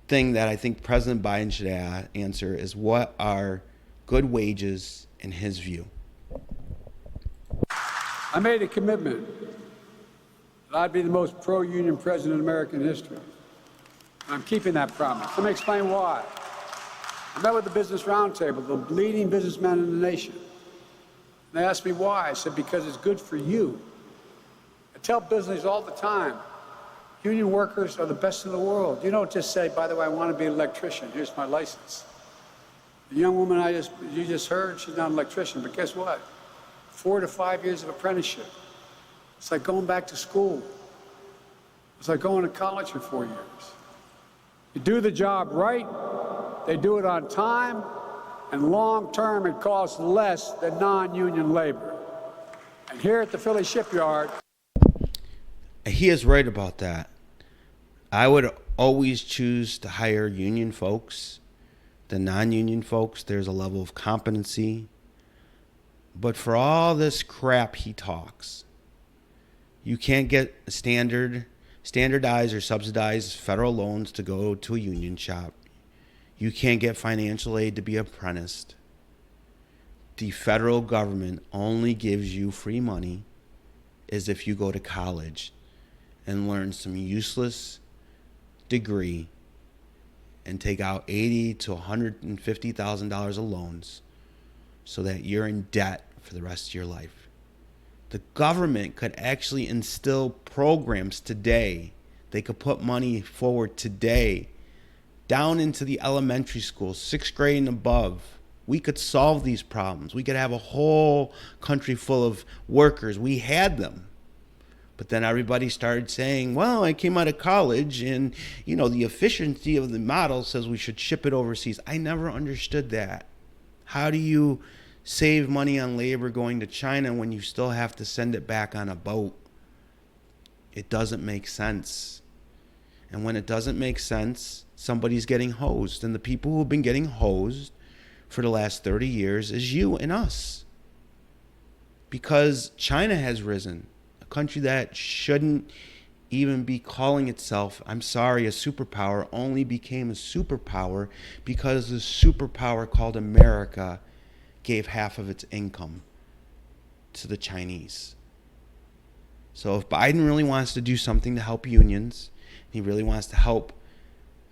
Speaker 1: thing that I think President Biden should answer is what are good wages in his view.
Speaker 2: I made a commitment that I'd be the most pro-union president in American history. And I'm keeping that promise. Let me explain why. I met with the Business Roundtable, the leading businessmen in the nation. They asked me why. I said, because it's good for you. I tell business all the time, union workers are the best in the world. You don't just say, by the way, I want to be an electrician. Here's my license. The young woman you just heard, she's not an electrician, but guess what? 4 to 5 years of apprenticeship. It's like going back to school. It's like going to college for 4 years. You do the job right, they do it on time, and long term it costs less than non-union labor. And here at the Philly shipyard,
Speaker 1: he is right about that. I would always choose to hire union folks than non-union folks. There's a level of competency. But for all this crap he talks, you can't get standardized or subsidized federal loans to go to a union shop. You can't get financial aid to be apprenticed. The federal government only gives you free money as if you go to college and learn some useless degree and take out $80,000 to $150,000 of loans so that you're in debt for the rest of your life. The government could actually instill programs today. They could put money forward today down into the elementary schools, 6th grade and above. We could solve these problems. We could have a whole country full of workers. We had them. But then everybody started saying, well, I came out of college and, the efficiency of the model says we should ship it overseas. I never understood that. How do you save money on labor going to China when you still have to send it back on a boat? It doesn't make sense. And when it doesn't make sense, somebody's getting hosed. And the people who have been getting hosed for the last 30 years is you and us. Because China has risen. Country that shouldn't even be calling itself, I'm sorry, a superpower, only became a superpower because the superpower called America gave half of its income to the Chinese. So if Biden really wants to do something to help unions, he really wants to help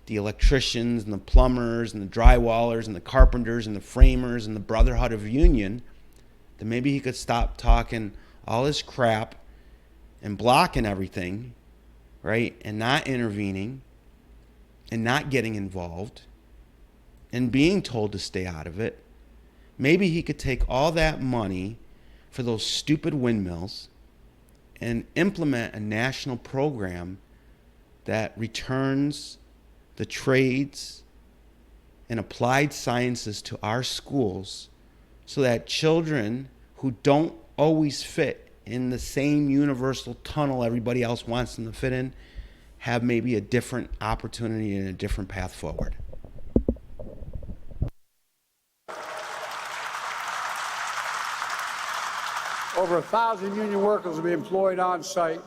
Speaker 1: the electricians and the plumbers and the drywallers and the carpenters and the framers and the brotherhood of union, then maybe he could stop talking all this crap and blocking everything, right? And not intervening and not getting involved and being told to stay out of it. Maybe he could take all that money for those stupid windmills and implement a national program that returns the trades and applied sciences to our schools so that children who don't always fit in the same universal tunnel everybody else wants them to fit in have maybe a different opportunity and a different path forward.
Speaker 2: over 1,000 union workers will be employed on site,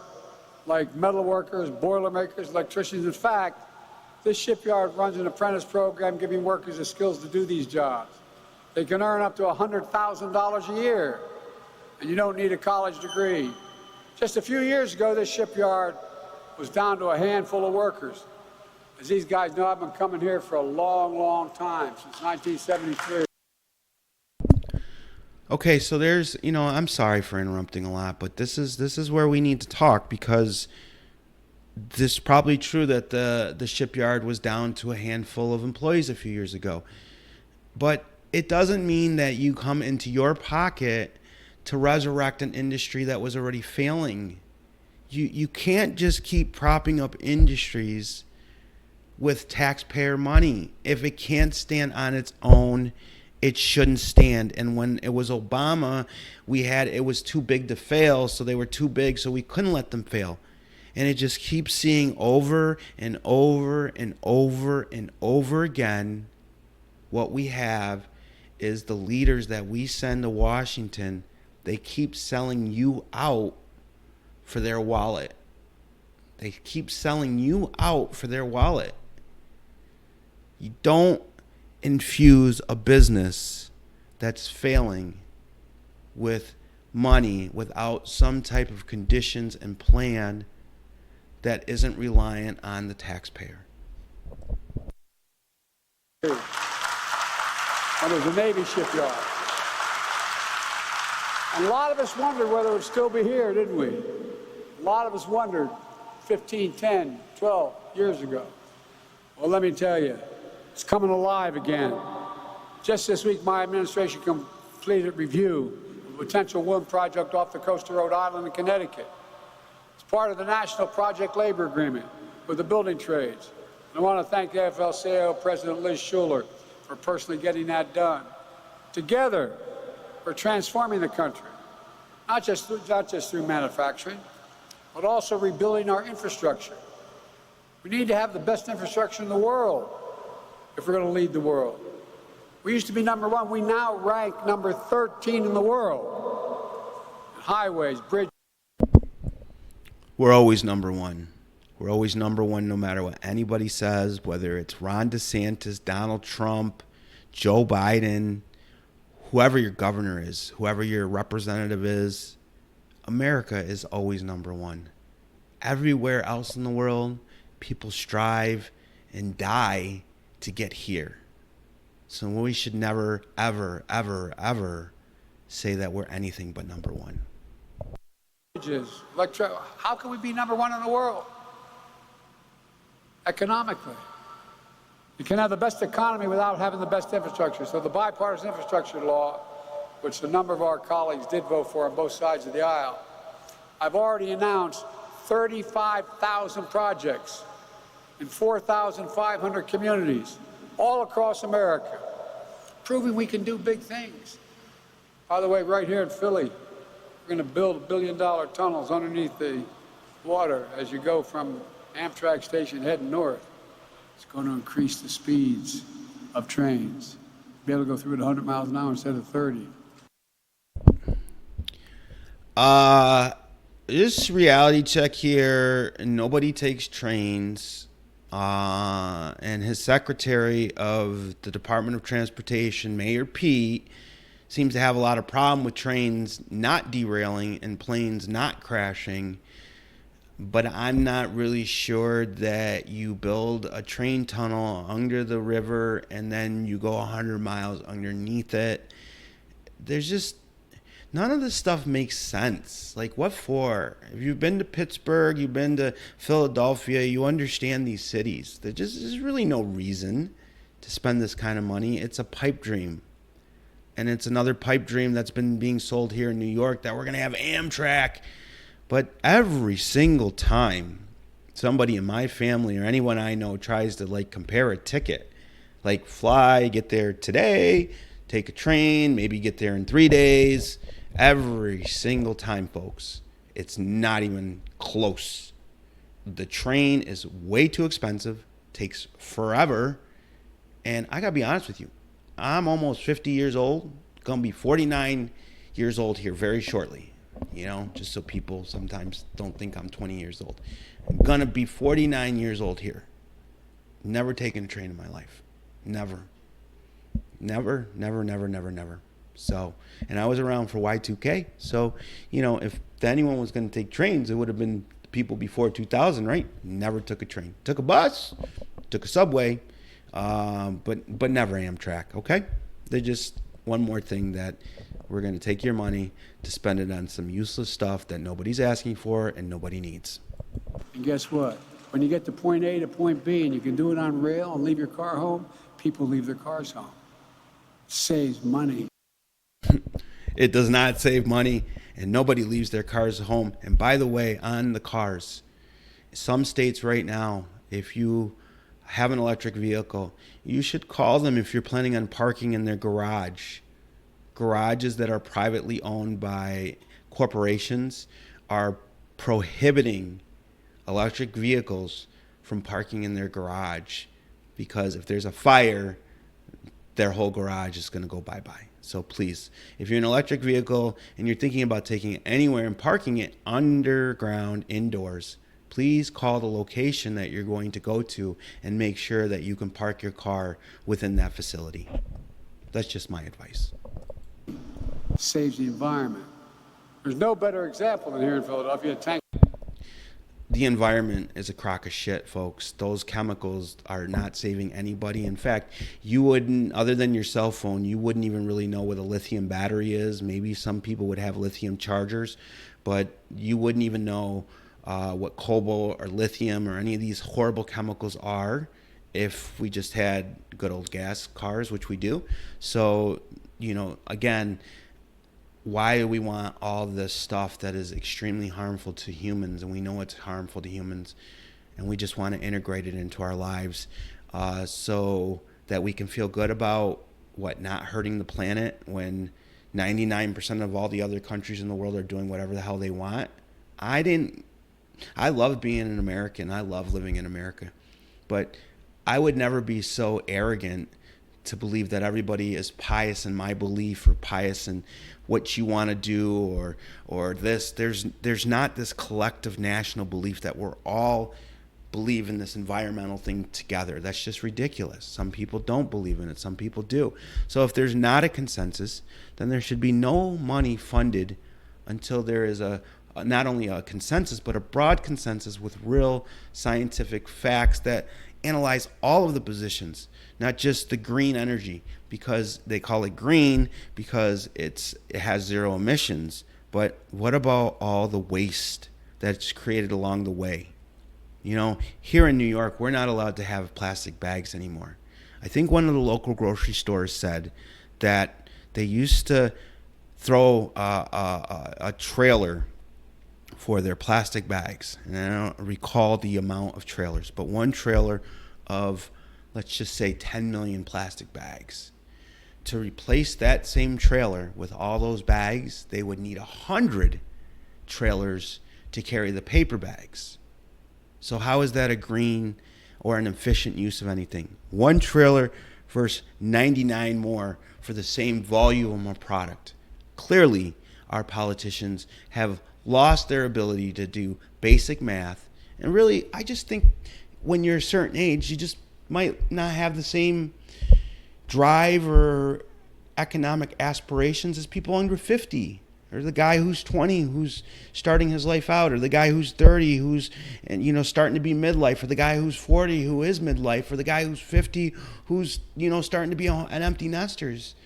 Speaker 2: like metal workers, boiler makers, electricians. In fact, this shipyard runs an apprentice program giving workers the skills to do these jobs. They can earn up to $100,000 a year, and you don't need a college degree. Just a few years ago, this shipyard was down to a handful of workers. As these guys know, I've been coming here for a long, long time, since 1973.
Speaker 1: Okay, so there's, I'm sorry for interrupting a lot, but this is where we need to talk, because this is probably true that the shipyard was down to a handful of employees a few years ago. But it doesn't mean that you come into your pocket to resurrect an industry that was already failing. You can't just keep propping up industries with taxpayer money. If it can't stand on its own, it shouldn't stand. And when it was Obama, it was too big to fail, so they were too big, so we couldn't let them fail. And it just keeps seeing over and over and over and over again, what we have is the leaders that we send to Washington, they keep selling you out for their wallet. They keep selling you out for their wallet. You don't infuse a business that's failing with money without some type of conditions and plan that isn't reliant on the taxpayer.
Speaker 2: And there's a Navy shipyard. And a lot of us wondered whether it would still be here, didn't we? A lot of us wondered 15, 10, 12 years ago. Well, let me tell you, it's coming alive again. Just this week, my administration completed review of a potential wind project off the coast of Rhode Island and Connecticut. It's part of the National Project Labor Agreement with the building trades. And I want to thank the AFL-CIO President Liz Schuler for personally getting that done. Together, we're transforming the country, not just through manufacturing, but also rebuilding our infrastructure. We need to have the best infrastructure in the world if we're going to lead the world. We used to be number one. We now rank number 13 in the world. Highways, bridges.
Speaker 1: We're always number one. We're always number one no matter what anybody says, whether it's Ron DeSantis, Donald Trump, Joe Biden, whoever your governor is, whoever your representative is. America is always number one. Everywhere else in the world, people strive and die to get here. So we should never, ever, ever, ever say that we're anything but number one.
Speaker 2: How can we be number one in the world? Economically. You can have the best economy without having the best infrastructure. So the bipartisan infrastructure law, which a number of our colleagues did vote for on both sides of the aisle, I've already announced 35,000 projects in 4,500 communities all across America, proving we can do big things. By the way, right here in Philly, we're going to build $1 billion tunnels underneath the water as you go from Amtrak station heading north. It's going to increase the speeds of trains. Be able to go through at 100 miles an hour instead of 30.
Speaker 1: This reality check here, nobody takes trains. And his secretary of the Department of Transportation, Mayor Pete, seems to have a lot of problem with trains not derailing and planes not crashing. But I'm not really sure that you build a train tunnel under the river and then you go 100 miles underneath it. There's just none of this stuff makes sense. Like, what for? If you've been to Pittsburgh, you've been to Philadelphia, you understand these cities. There's really no reason to spend this kind of money. It's a pipe dream. And it's another pipe dream that's been being sold here in New York that we're going to have Amtrak. But every single time somebody in my family or anyone I know tries to, like, compare a ticket, like fly, get there today, take a train, maybe get there in 3 days, every single time, folks, it's not even close. The train is way too expensive, takes forever, and I gotta be honest with you, I'm almost 50 years old, gonna be 49 years old here very shortly, you know, just so people sometimes don't think I'm 20 years old. I'm gonna be 49 years old here. Never taken a train in my life. Never. Never. So, and I was around for Y2K. So, you know, if anyone was going to take trains, it would have been people before 2000, right? Never took a train. Took a bus, took a subway, but never Amtrak, okay? They're just one more thing that we're going to take your money to spend it on some useless stuff that nobody's asking for and nobody needs.
Speaker 2: And guess what? When you get to point A to point B and you can do it on rail and leave your car home, people leave their cars home. Saves money.
Speaker 1: It does not save money, and nobody leaves their cars home. And by the way, on the cars, some states right now, if you have an electric vehicle, you should call them if you're planning on parking in their garage. Garages that are privately owned by corporations are prohibiting electric vehicles from parking in their garage, because if there's a fire, their whole garage is going to go bye-bye. So please, if you're an electric vehicle and you're thinking about taking it anywhere and parking it underground indoors, please call the location that you're going to go to and make sure that you can park your car within that facility. That's just my advice.
Speaker 2: Saves the environment. There's no better example than here in Philadelphia.
Speaker 1: The environment is a crock of shit, folks. Those chemicals are not saving anybody. In fact, you wouldn't, other than your cell phone, you wouldn't even really know what a lithium battery is. Maybe some people would have lithium chargers, but you wouldn't even know what cobalt or lithium or any of these horrible chemicals are if we just had good old gas cars, which we do. So, again, why do we want all this stuff that is extremely harmful to humans, and we know it's harmful to humans, and we just want to integrate it into our lives so that we can feel good about not hurting the planet when 99% of all the other countries in the world are doing whatever the hell they want. I love being an American. I love living in America. But I would never be so arrogant to believe that everybody is pious in my belief or pious in what you want to do or this. There's not this collective national belief that we're all believe in this environmental thing together. That's just ridiculous. Some people don't believe in it. Some people do. So if there's not a consensus, then there should be no money funded until there is not only a consensus, but a broad consensus with real scientific facts that analyze all of the positions, not just the green energy, because they call it green because it has zero emissions. But what about all the waste that's created along the way? Here in New York, we're not allowed to have plastic bags anymore. I think one of the local grocery stores said that they used to throw a trailer for their plastic bags. And I don't recall the amount of trailers, but one trailer of, let's just say, 10 million plastic bags. To replace that same trailer with all those bags, they would need 100 trailers to carry the paper bags. So how is that a green or an efficient use of anything? One trailer versus 99 more for the same volume of product. Clearly, our politicians have lost their ability to do basic math. And really, I just think when you're a certain age, you just might not have the same drive or economic aspirations as people under 50. Or the guy who's 20 who's starting his life out, or the guy who's 30 who's starting to be midlife, or the guy who's 40 who is midlife, or the guy who's 50 who's starting to be an empty nesters.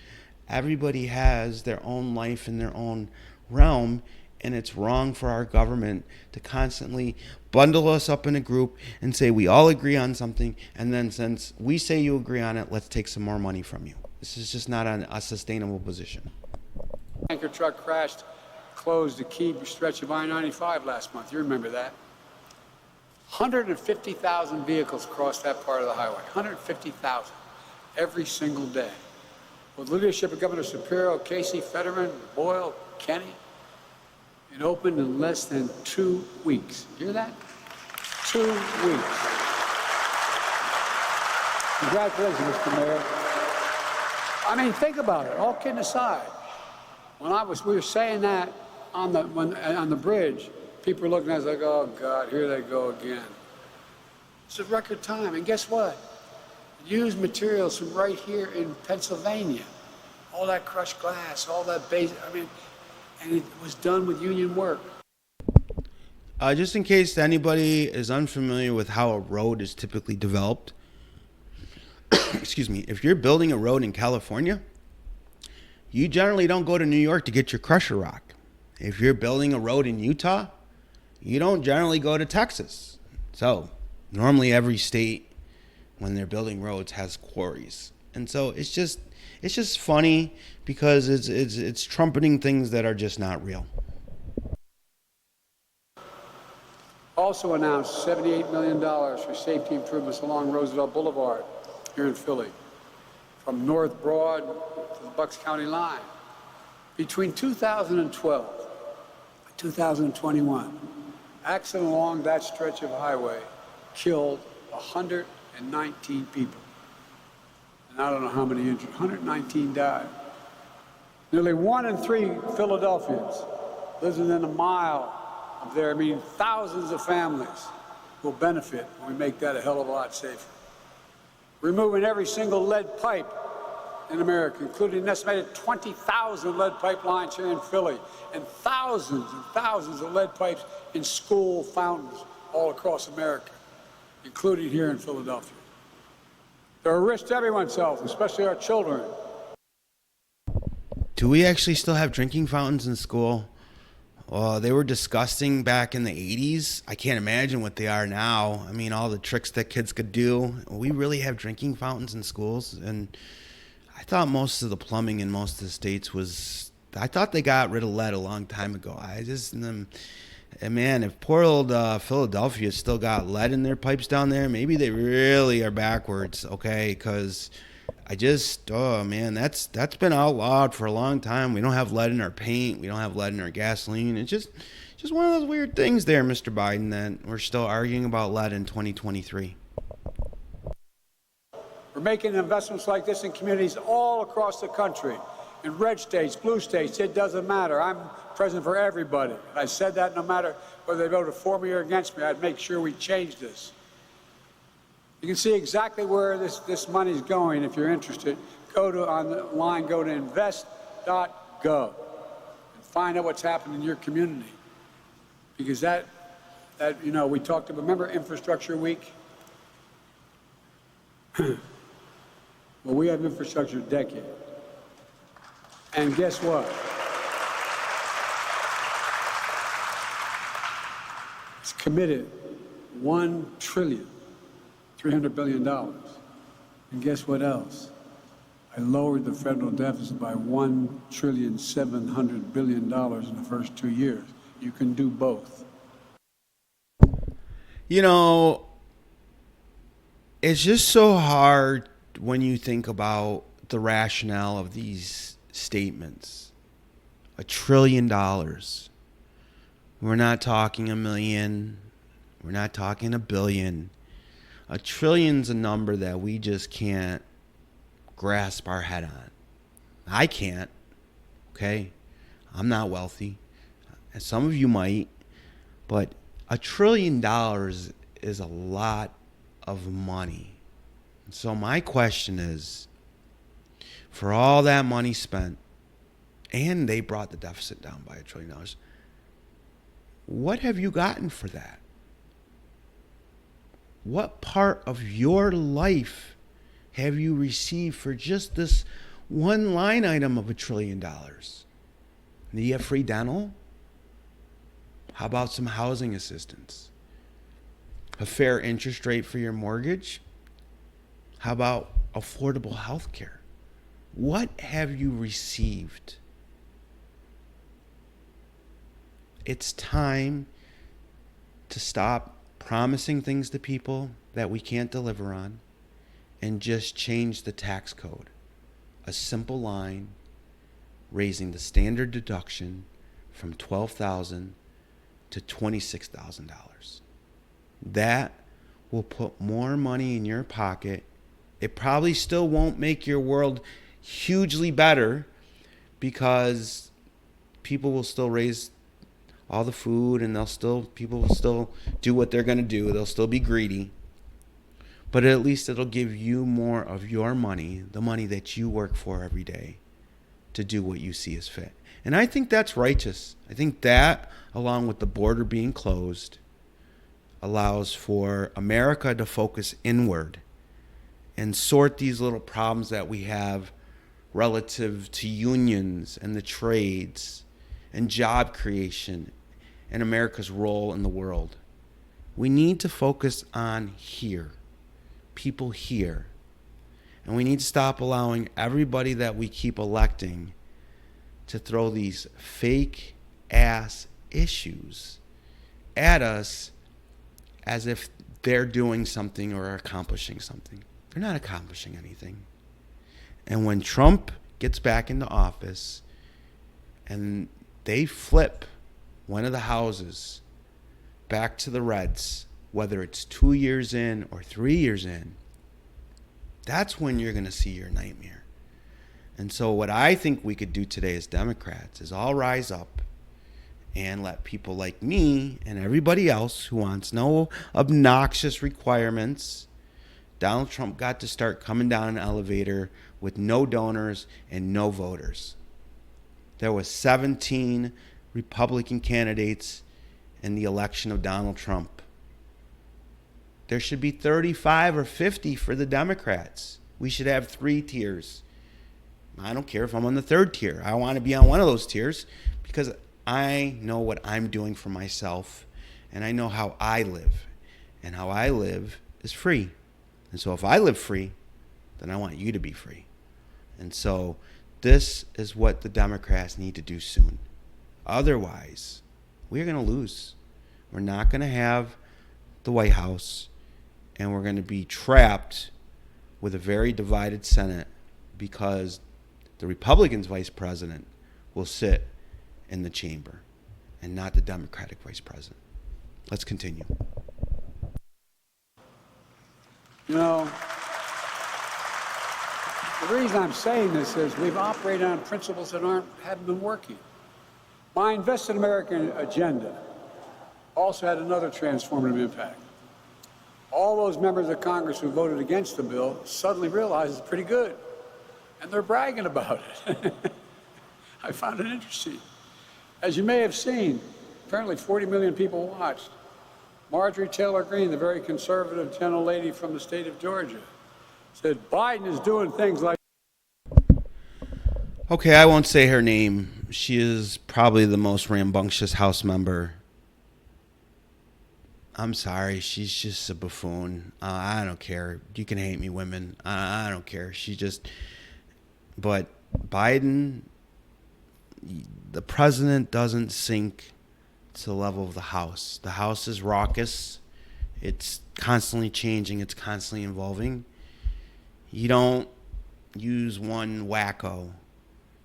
Speaker 1: Everybody has their own life in their own realm, and it's wrong for our government to constantly bundle us up in a group and say we all agree on something, and then since we say you agree on it, let's take some more money from you. This is just not a sustainable position.
Speaker 2: Tanker truck closed a key stretch of I-95 last month. You remember that? 150,000 vehicles crossed that part of the highway. 150,000 every single day. With leadership of Governor Shapiro, Casey, Fetterman, Boyle, Kenny, it opened in less than 2 weeks. Hear that? 2 weeks. Congratulations, Mr. Mayor. I mean, think about it. All kidding aside. We were saying that on the bridge, people were looking at us like, oh God, here they go again. It's a record time, and guess what? Used materials from right here in Pennsylvania. All that crushed glass, all that base, and it was done with union work.
Speaker 1: Just in case anybody is unfamiliar with how a road is typically developed, excuse me, if you're building a road in California, you generally don't go to New York to get your crusher rock. If you're building a road in Utah, you don't generally go to Texas. So normally every state, when they're building roads, has quarries. And so it's just funny because it's trumpeting things that are just not real.
Speaker 2: Also announced $78 million for safety improvements along Roosevelt Boulevard here in Philly, from North Broad to the Bucks County line. Between 2012 and 2021, accident along that stretch of highway killed 119 people. And I don't know how many injured. 119 died. Nearly 1 in 3 Philadelphians lives within a mile of there. Thousands of families will benefit when we make that a hell of a lot safer. Removing every single lead pipe in America, including an estimated 20,000 lead pipe lines here in Philly, and thousands of lead pipes in school fountains all across America, including here in Philadelphia. They're a risk to everyone's health, especially our children.
Speaker 1: Do we actually still have drinking fountains in school? They were disgusting back in the 80s. I can't imagine what they are now. I mean, all the tricks that kids could do. We really have drinking fountains in schools, and I thought most of the plumbing in most of the states was. I thought they got rid of lead a long time ago. Man, if poor old Philadelphia still got lead in their pipes down there, maybe they really are backwards, okay? Because oh man, that's been outlawed for a long time. We don't have lead in our paint. We don't have lead in our gasoline. It's just one of those weird things there, Mr. Biden, that we're still arguing about lead in 2023.
Speaker 2: We're making investments like this in communities all across the country, in red states, blue states, it doesn't matter. I'm president for everybody. And I said that no matter whether they voted for me or against me, I'd make sure we change this. You can see exactly where this money's going if you're interested. Go to invest.gov and find out what's happening in your community. Because we talked about, remember Infrastructure Week? Well, we have infrastructure decade. And guess what? It's committed $1.3 trillion. And guess what else? I lowered the federal deficit by $1.7 trillion in the first 2 years. You can do both.
Speaker 1: It's just so hard when you think about the rationale of these statements. $1 trillion. We're not talking a million. We're not talking a billion. $1 trillion's a number that we just can't grasp our head on. I can't. Okay? I'm not wealthy. And some of you might. But $1 trillion is a lot of money. So my question is, for all that money spent, and they brought the deficit down by $1 trillion, what have you gotten for that? What part of your life have you received for just this one line item of $1 trillion? Do you have free dental? How about some housing assistance? A fair interest rate for your mortgage? How about affordable health care? What have you received? It's time to stop promising things to people that we can't deliver on and just change the tax code. A simple line, raising the standard deduction from $12,000 to $26,000. That will put more money in your pocket. It probably still won't make your world hugely better because people will still raise all the food and people will still do what they're going to do. They'll still be greedy. But at least it'll give you more of your money, the money that you work for every day, to do what you see as fit. And I think that's righteous. I think that, along with the border being closed, allows for America to focus inward and sort these little problems that we have relative to unions and the trades and job creation and America's role in the world. We need to focus on here, people here. And we need to stop allowing everybody that we keep electing to throw these fake ass issues at us as if they're doing something or accomplishing something. They're not accomplishing anything. And when Trump gets back into office and they flip one of the houses back to the Reds, whether it's 2 years in or 3 years in, that's when you're going to see your nightmare. And so what I think we could do today as Democrats is all rise up and let people like me and everybody else who wants no obnoxious requirements. Donald Trump got to start coming down an elevator with no donors and no voters. There was 17 Republican candidates in the election of Donald Trump. There should be 35 or 50 for the Democrats. We should have 3 tiers. I don't care if I'm on the 3rd tier. I want to be on one of those tiers because I know what I'm doing for myself, and I know how I live. And how I live is free. And so if I live free, then I want you to be free. And so this is what the Democrats need to do soon. Otherwise, we're going to lose. We're not going to have the White House, and we're going to be trapped with a very divided Senate because the Republicans' vice president will sit in the chamber and not the Democratic vice president. Let's continue.
Speaker 2: You know, the reason I'm saying this is we've operated on principles that haven't been working. My Invest in America agenda also had another transformative impact. All those members of Congress who voted against the bill suddenly realized it's pretty good, and they're bragging about it. I found it interesting. As you may have seen, apparently 40 million people watched. Marjorie Taylor Greene, the very conservative gentlelady from the state of Georgia, said Biden is doing things like...
Speaker 1: Okay, I won't say her name. She is probably the most rambunctious House member. I'm sorry, she's just a buffoon. I don't care. You can hate me, women. I don't care. But Biden, the president doesn't sink to the level of the House. The House is raucous. It's constantly changing. It's constantly evolving. You don't use one wacko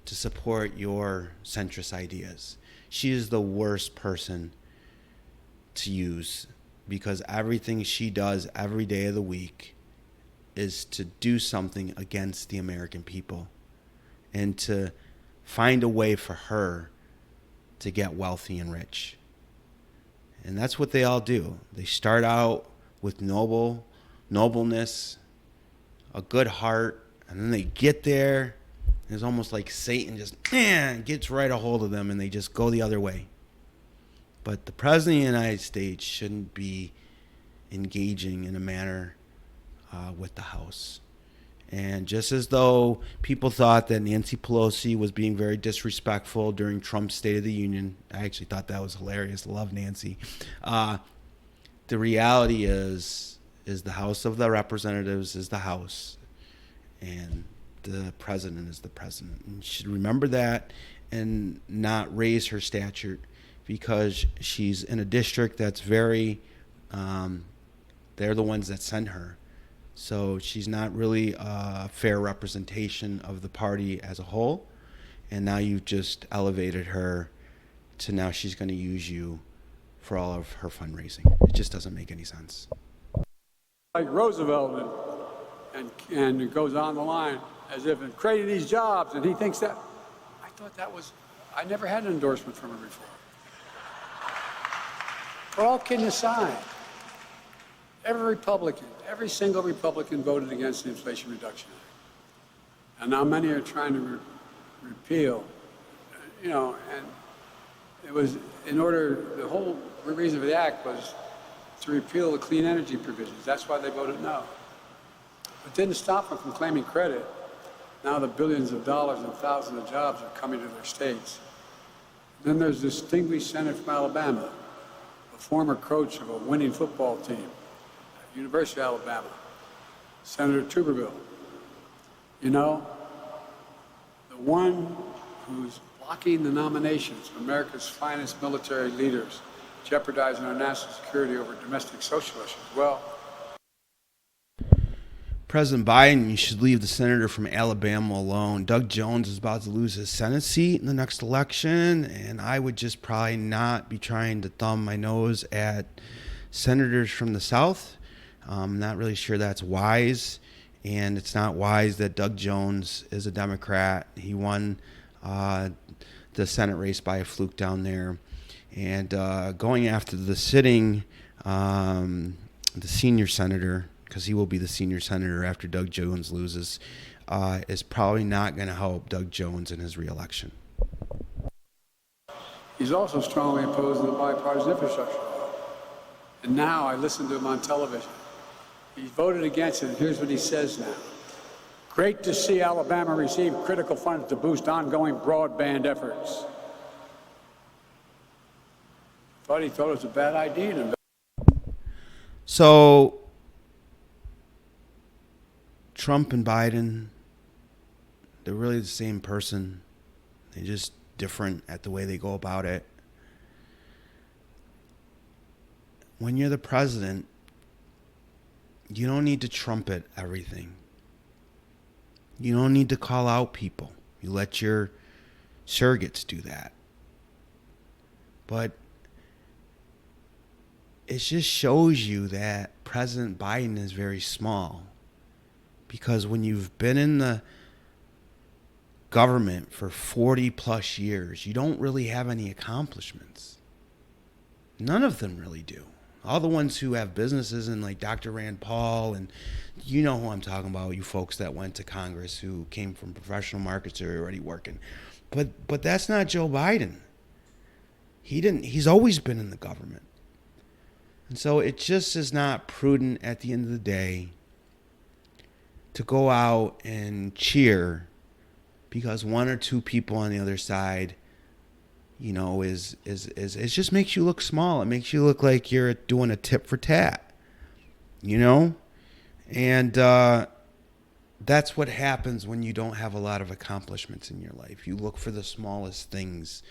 Speaker 1: to support your centrist ideas. She is the worst person to use because everything she does every day of the week is to do something against the American people and to find a way for her to get wealthy and rich. And that's what they all do. They start out with nobleness, a good heart, and then they get there. It's almost like Satan just gets right a hold of them and they just go the other way. But the President of the United States shouldn't be engaging in a manner with the House. And just as though people thought that Nancy Pelosi was being very disrespectful during Trump's State of the Union, I actually thought that was hilarious. Love Nancy. The reality is the House of the Representatives is the House, and the President is the President. And you should remember that and not raise her stature because she's in a district that's very, they're the ones that sent her. So she's not really a fair representation of the party as a whole. And now you've just elevated her to now she's going to use you for all of her fundraising. It just doesn't make any sense.
Speaker 2: Like Roosevelt, and it goes on the line as if in creating these jobs, and he thinks that. I thought that was, I never had an endorsement from him before. But all kidding aside, every single Republican voted against the Inflation Reduction Act. And now many are trying to repeal, and it was the whole reason for the act was to repeal the clean energy provisions. That's why they voted no. It didn't stop them from claiming credit. Now the billions of dollars and thousands of jobs are coming to their states. Then there's this distinguished senator from Alabama, a former coach of a winning football team, University of Alabama, Senator Tuberville. The one who's blocking the nominations of America's finest military leaders, jeopardizing our national security over domestic social issues. Well,
Speaker 1: President Biden, you should leave the senator from Alabama alone. Doug Jones is about to lose his Senate seat in the next election, and I would just probably not be trying to thumb my nose at senators from the South. I'm not really sure that's wise, and it's not wise that Doug Jones is a Democrat. He won the Senate race by a fluke down there. And going after the sitting, the senior senator, because he will be the senior senator after Doug Jones loses, is probably not going to help Doug Jones in his reelection.
Speaker 2: He's also strongly opposed to the bipartisan infrastructure law. And now I listen to him on television. He voted against it, and here's what he says now. Great to see Alabama receive critical funds to boost ongoing broadband efforts. thought he thought it was a bad idea to invest.
Speaker 1: So Trump and Biden, they're really the same person. They're just different at the way they go about it. When you're the president, you don't need to trumpet everything. You don't need to call out people. You let your surrogates do that. But it just shows you that President Biden is very small. Because when you've been in the government for 40 plus years, you don't really have any accomplishments. None of them really do. All the ones who have businesses, and like Dr. Rand Paul, and you know who I'm talking about, you folks that went to Congress who came from professional markets are already working. But that's not Joe Biden. He's always been in the government. And so it just is not prudent at the end of the day to go out and cheer because one or two people on the other side, you know, is it just makes you look small. It makes you look like you're doing a tit for tat, you know? And that's what happens when you don't have a lot of accomplishments in your life. You look for the smallest things.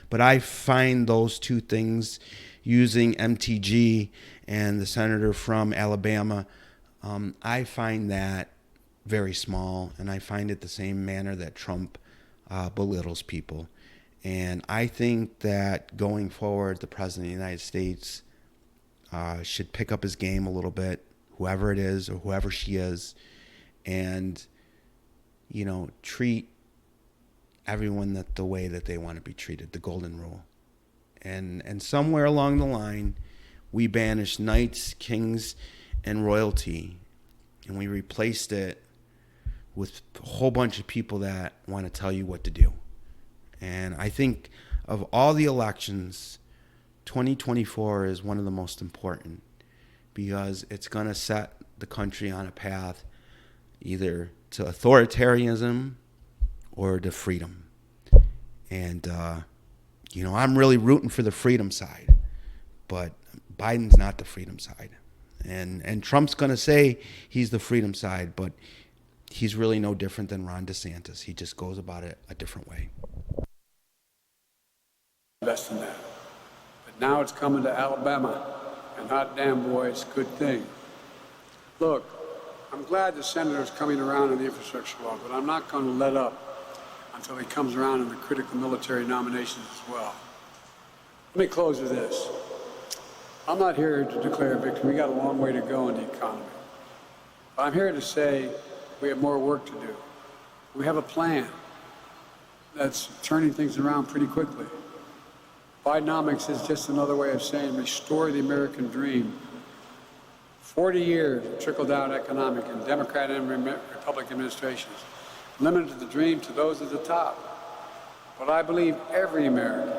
Speaker 1: But I find those two things, using MTG and the senator from Alabama, I find that very small, and I find it the same manner that Trump belittles people. And I think that going forward, the President of the United States should pick up his game a little bit, whoever it is or whoever she is, and, you know, treat everyone the way that they want to be treated, the golden rule. And somewhere along the line, we banished knights, kings, and royalty, and we replaced it with a whole bunch of people that want to tell you what to do. And I think of all the elections, 2024 is one of the most important because it's going to set the country on a path either to authoritarianism or to freedom. And, you know, I'm really rooting for the freedom side, but Biden's not the freedom side. And Trump's going to say he's the freedom side, but he's really no different than Ron DeSantis. He just goes about it a different way.
Speaker 2: Invest in that. But now it's coming to Alabama, and hot damn boy, it's a good thing. Look, I'm glad the senator's coming around on the infrastructure law, but I'm not going to let up until he comes around in the critical military nominations as well. Let me close with this. I'm not here to declare victory. We got a long way to go in the economy. But I'm here to say we have more work to do. We have a plan that's turning things around pretty quickly. Bidenomics is just another way of saying restore the American dream. 40 years of trickle-down economic and Democrat and Republican administrations limited the dream to those at the top. But I believe every American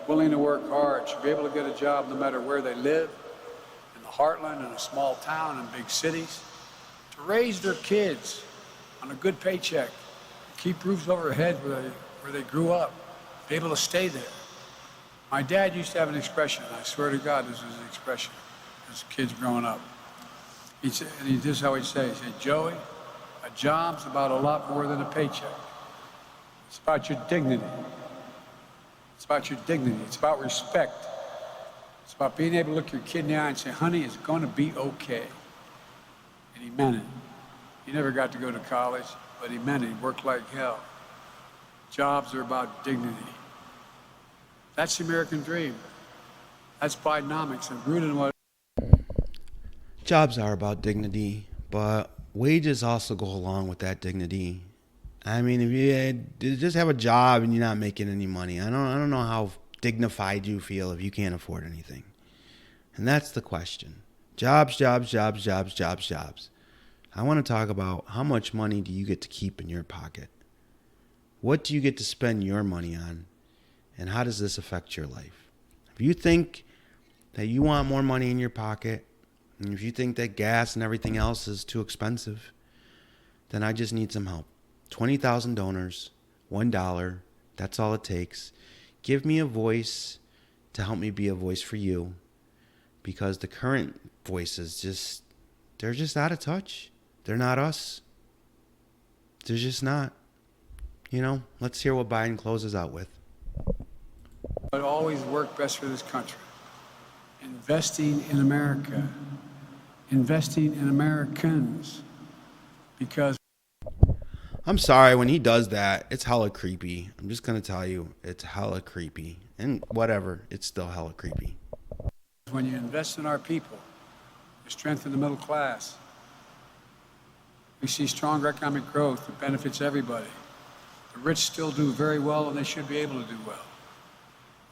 Speaker 2: willing to work hard should be able to get a job no matter where they live, in the heartland, in a small town, in big cities, to raise their kids on a good paycheck, keep roofs over their head where they grew up, be able to stay there. My dad used to have an expression, I swear to God this was an expression, as kids growing up. This is how he'd say, he said, Joey, a job's about a lot more than a paycheck. It's about your dignity. It's about your dignity. It's about respect. It's about being able to look your kid in the eye and say, honey, it's going to be okay. And he meant it. He never got to go to college, but he meant it. He worked like hell. Jobs are about dignity. That's the American dream. That's Bidenomics, and rooted in what...
Speaker 1: Jobs are about dignity, but wages also go along with that dignity. I mean, if you just have a job and you're not making any money, I don't know how dignified you feel if you can't afford anything. And that's the question. Jobs, jobs, jobs, jobs, jobs, jobs. I want to talk about how much money do you get to keep in your pocket? What do you get to spend your money on? And how does this affect your life? If you think that you want more money in your pocket, and if you think that gas and everything else is too expensive, then I just need some help. 20,000 donors, $1, that's all it takes. Give me a voice to help me be a voice for you, because the current voices they're just out of touch. They're not us. They're just not. Let's hear what Biden closes out with.
Speaker 2: But always work best for this country. Investing in America. Investing in Americans. Because
Speaker 1: I'm sorry, when he does that, it's hella creepy. I'm just going to tell you, it's hella creepy. And whatever, it's still hella creepy.
Speaker 2: when you invest in our people, you strengthen the middle class. We see stronger economic growth that benefits everybody. The rich still do very well, and they should be able to do well.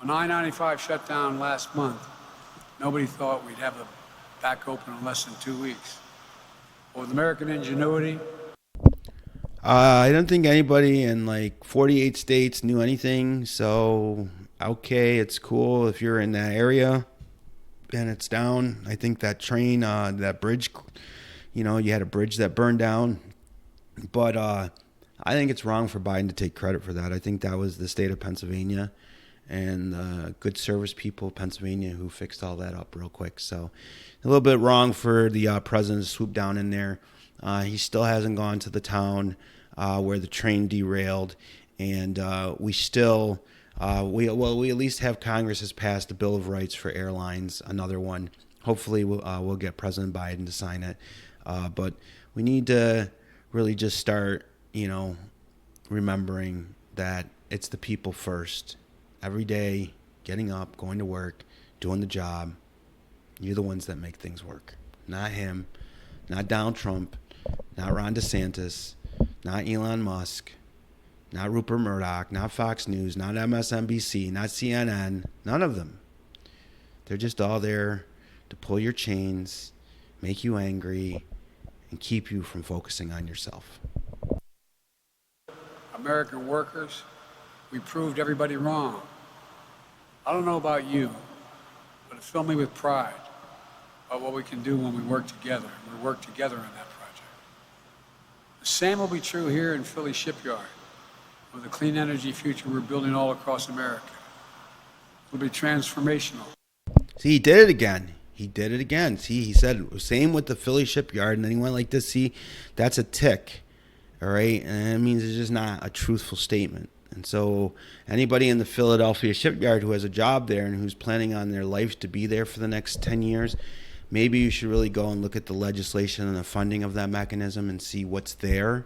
Speaker 2: When I-95 shut down last month, nobody thought we'd have the back open in less than 2 weeks. But with American ingenuity,
Speaker 1: I don't think anybody in like 48 states knew anything. So, okay, it's cool if you're in that area and it's down. I think that train, that bridge, you had a bridge that burned down. But I think it's wrong for Biden to take credit for that. I think that was the state of Pennsylvania and good service people of Pennsylvania who fixed all that up real quick. So a little bit wrong for the president to swoop down in there. He still hasn't gone to the town where the train derailed, and we still we at least have Congress has passed the Bill of Rights for airlines, another one. Hopefully we'll get President Biden to sign it, but we need to really just start remembering that it's the people first. Every day, getting up, going to work, doing the job. You're the ones that make things work. Not him, not Donald Trump, not Ron DeSantis, not Elon Musk, not Rupert Murdoch, not Fox News, not MSNBC, not CNN, none of them. They're just all there to pull your chains, make you angry, and keep you from focusing on yourself.
Speaker 2: American workers, we proved everybody wrong. I don't know about you, but it filled me with pride about what we can do when we work together. We work together on that project. The same will be true here in Philly Shipyard with the clean energy future we're building all across America. It'll be transformational.
Speaker 1: See, he did it again. See, he said same with the Philly Shipyard, and then he went like this. See, that's a tick, all right? And it means it's just not a truthful statement. And so anybody in the Philadelphia Shipyard who has a job there and who's planning on their life to be there for the next 10 years, maybe you should really go and look at the legislation and the funding of that mechanism and see what's there.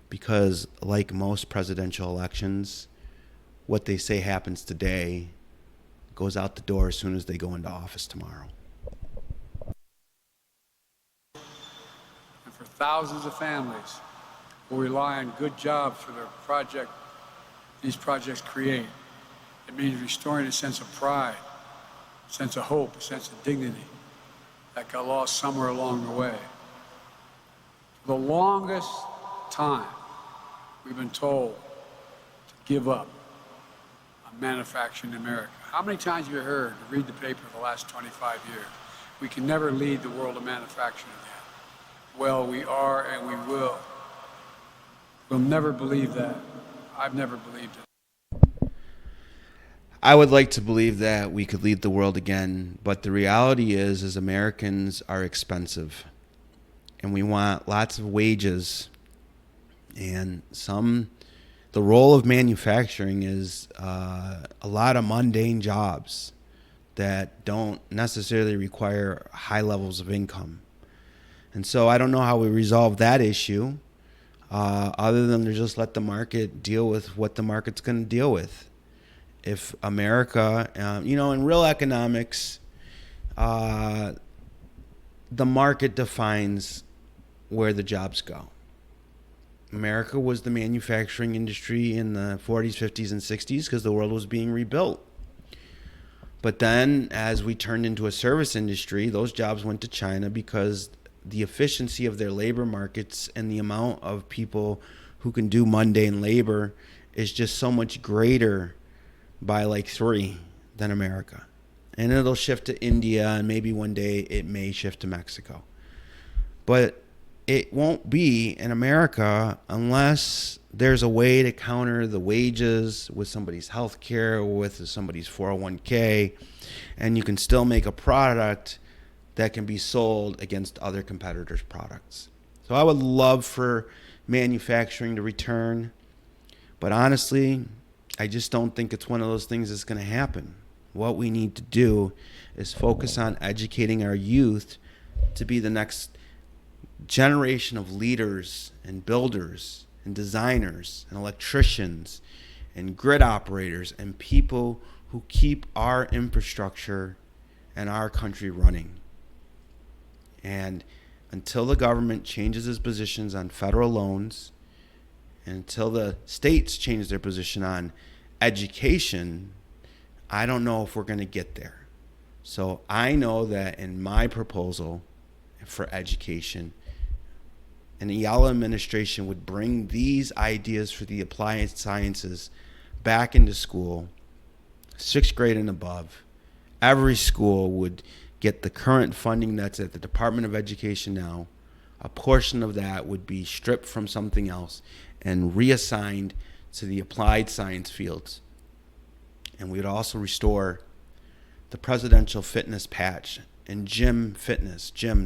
Speaker 1: Because like most presidential elections, what they say happens today goes out the door as soon as they go into office tomorrow.
Speaker 2: And for thousands of families who rely on good jobs for their project, these projects create. It means restoring a sense of pride, a sense of hope, a sense of dignity that got lost somewhere along the way. For the longest time, we've been told to give up on manufacturing in America. How many times have you heard, to read the paper the last 25 years, we can never lead the world of manufacturing again? Well, we are and we will. We'll never believe that. I've never believed it.
Speaker 1: I would like to believe that we could lead the world again, but the reality is Americans are expensive, and we want lots of wages, and the role of manufacturing is a lot of mundane jobs that don't necessarily require high levels of income. And so I don't know how we resolve that issue. Other than to just let the market deal with what the market's going to deal with. If America, in real economics, the market defines where the jobs go. America was the manufacturing industry in the 40s, 50s, and 60s because the world was being rebuilt. But then as we turned into a service industry, those jobs went to China because the efficiency of their labor markets and the amount of people who can do mundane labor is just so much greater by like 3 than America. And it'll shift to India, and maybe one day it may shift to Mexico. But it won't be in America unless there's a way to counter the wages with somebody's health care or with somebody's 401k, and you can still make a product that can be sold against other competitors' products. So I would love for manufacturing to return, but honestly, I just don't think it's one of those things that's going to happen. What we need to do is focus on educating our youth to be the next generation of leaders and builders and designers and electricians and grid operators and people who keep our infrastructure and our country running. And until the government changes its positions on federal loans, and until the states change their position on education, I don't know if we're going to get there. So I know that in my proposal for education, an Ayala administration would bring these ideas for the applied sciences back into school, 6th grade and above. Every school would get the current funding that's at the Department of Education now. A portion of that would be stripped from something else and reassigned to the applied science fields. And we would also restore the presidential fitness patch and gym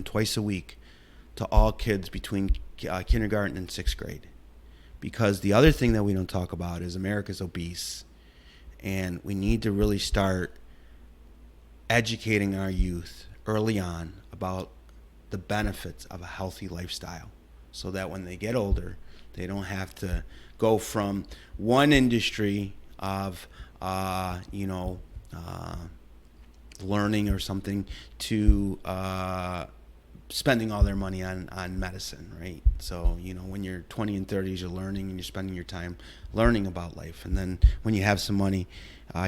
Speaker 1: twice a week to all kids between kindergarten and 6th grade. Because the other thing that we don't talk about is America's obese. And we need to really start educating our youth early on about the benefits of a healthy lifestyle, so that when they get older, they don't have to go from one industry of learning or something to spending all their money on medicine, right? So, when you're 20 and 30s, you're learning and you're spending your time learning about life. And then when you have some money,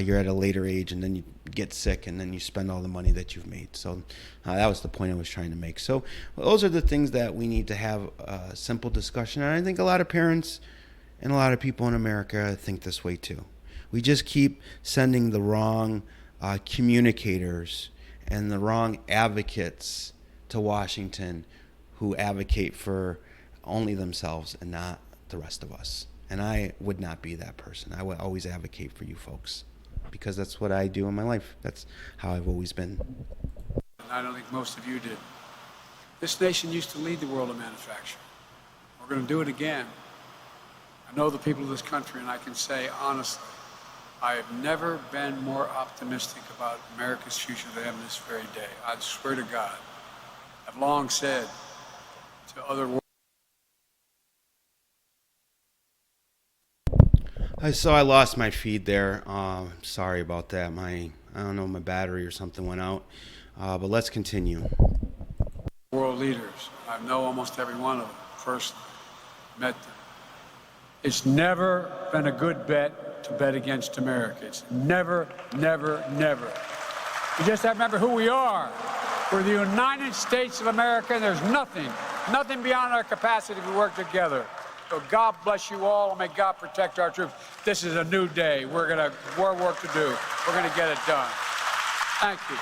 Speaker 1: you're at a later age and then you get sick and then you spend all the money that you've made. So that was the point I was trying to make. So those are the things that we need to have a simple discussion. And I think a lot of parents and a lot of people in America think this way too. We just keep sending the wrong communicators and the wrong advocates to Washington who advocate for only themselves and not the rest of us. And I would not be that person. I would always advocate for you folks because that's what I do in my life. That's how I've always been.
Speaker 2: I don't think most of you did. This nation used to lead the world in manufacturing. We're going to do it again. I know the people of this country, and I can say honestly, I have never been more optimistic about America's future than I am this very day. I swear to God. I've long said to other world.
Speaker 1: So I lost my feed there. Sorry about that. I don't know, my battery or something went out. But let's continue.
Speaker 2: World leaders. I know almost every one of them. First met them. It's never been a good bet to bet against America. It's never, never, never. We just have to remember who we are. We're the United States of America, and there's nothing beyond our capacity if we work together. So God bless you all, and may God protect our troops. This is a new day. We're work to do. We're gonna get it done. Thank you.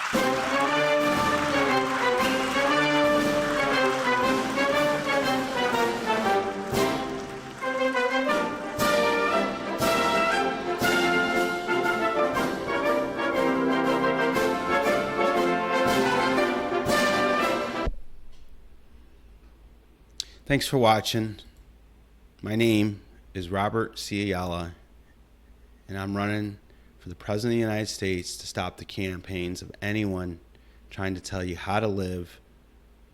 Speaker 1: Thanks for watching. My name is Robert C. Ayala, and I'm running for the President of the United States to stop the campaigns of anyone trying to tell you how to live,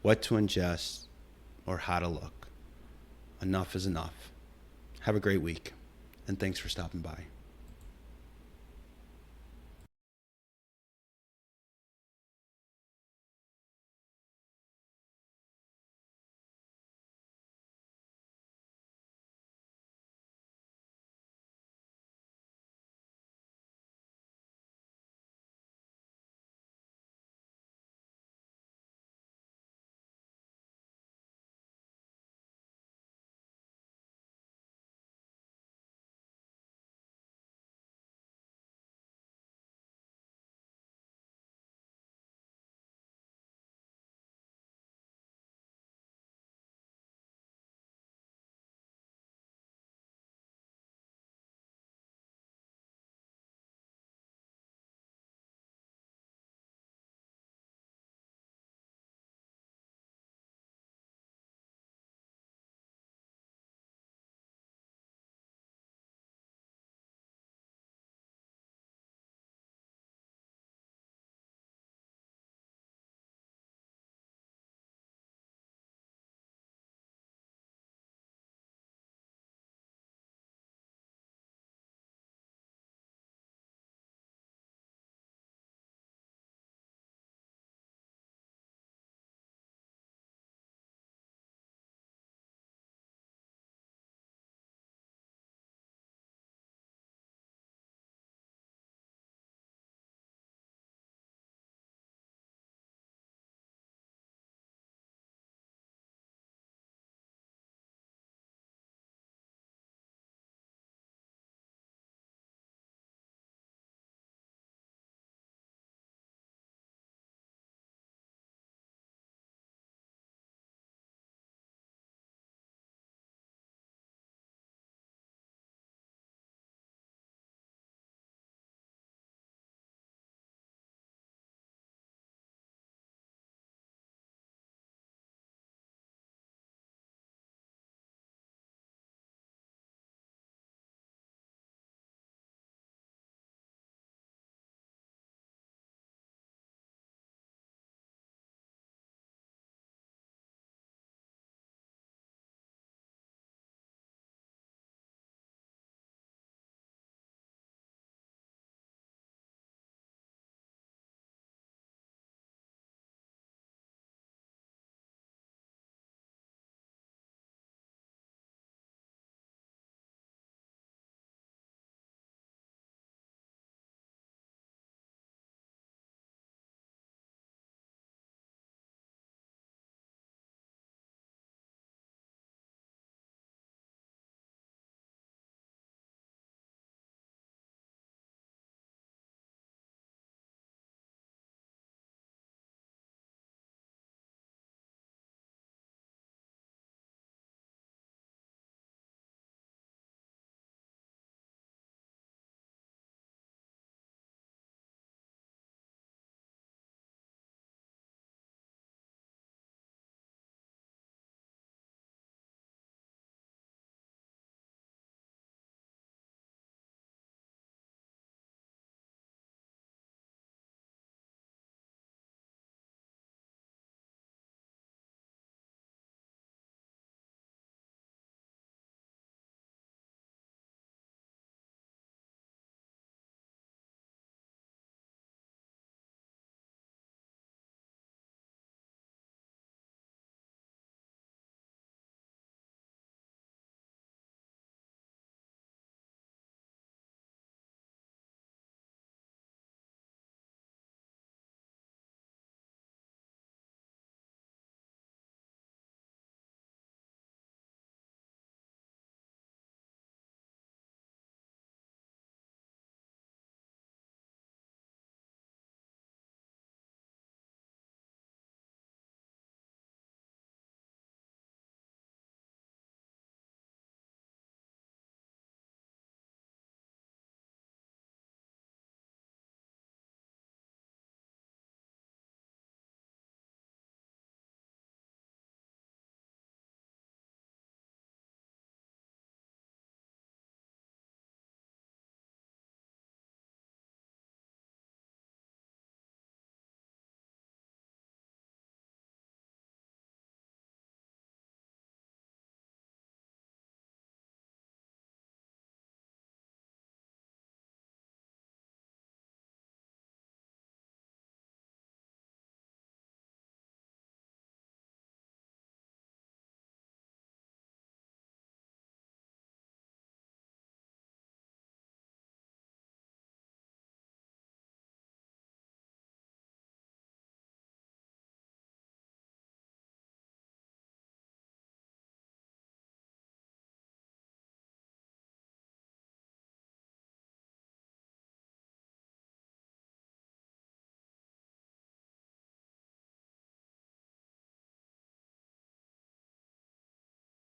Speaker 1: what to ingest, or how to look. Enough is enough. Have a great week, and thanks for stopping by.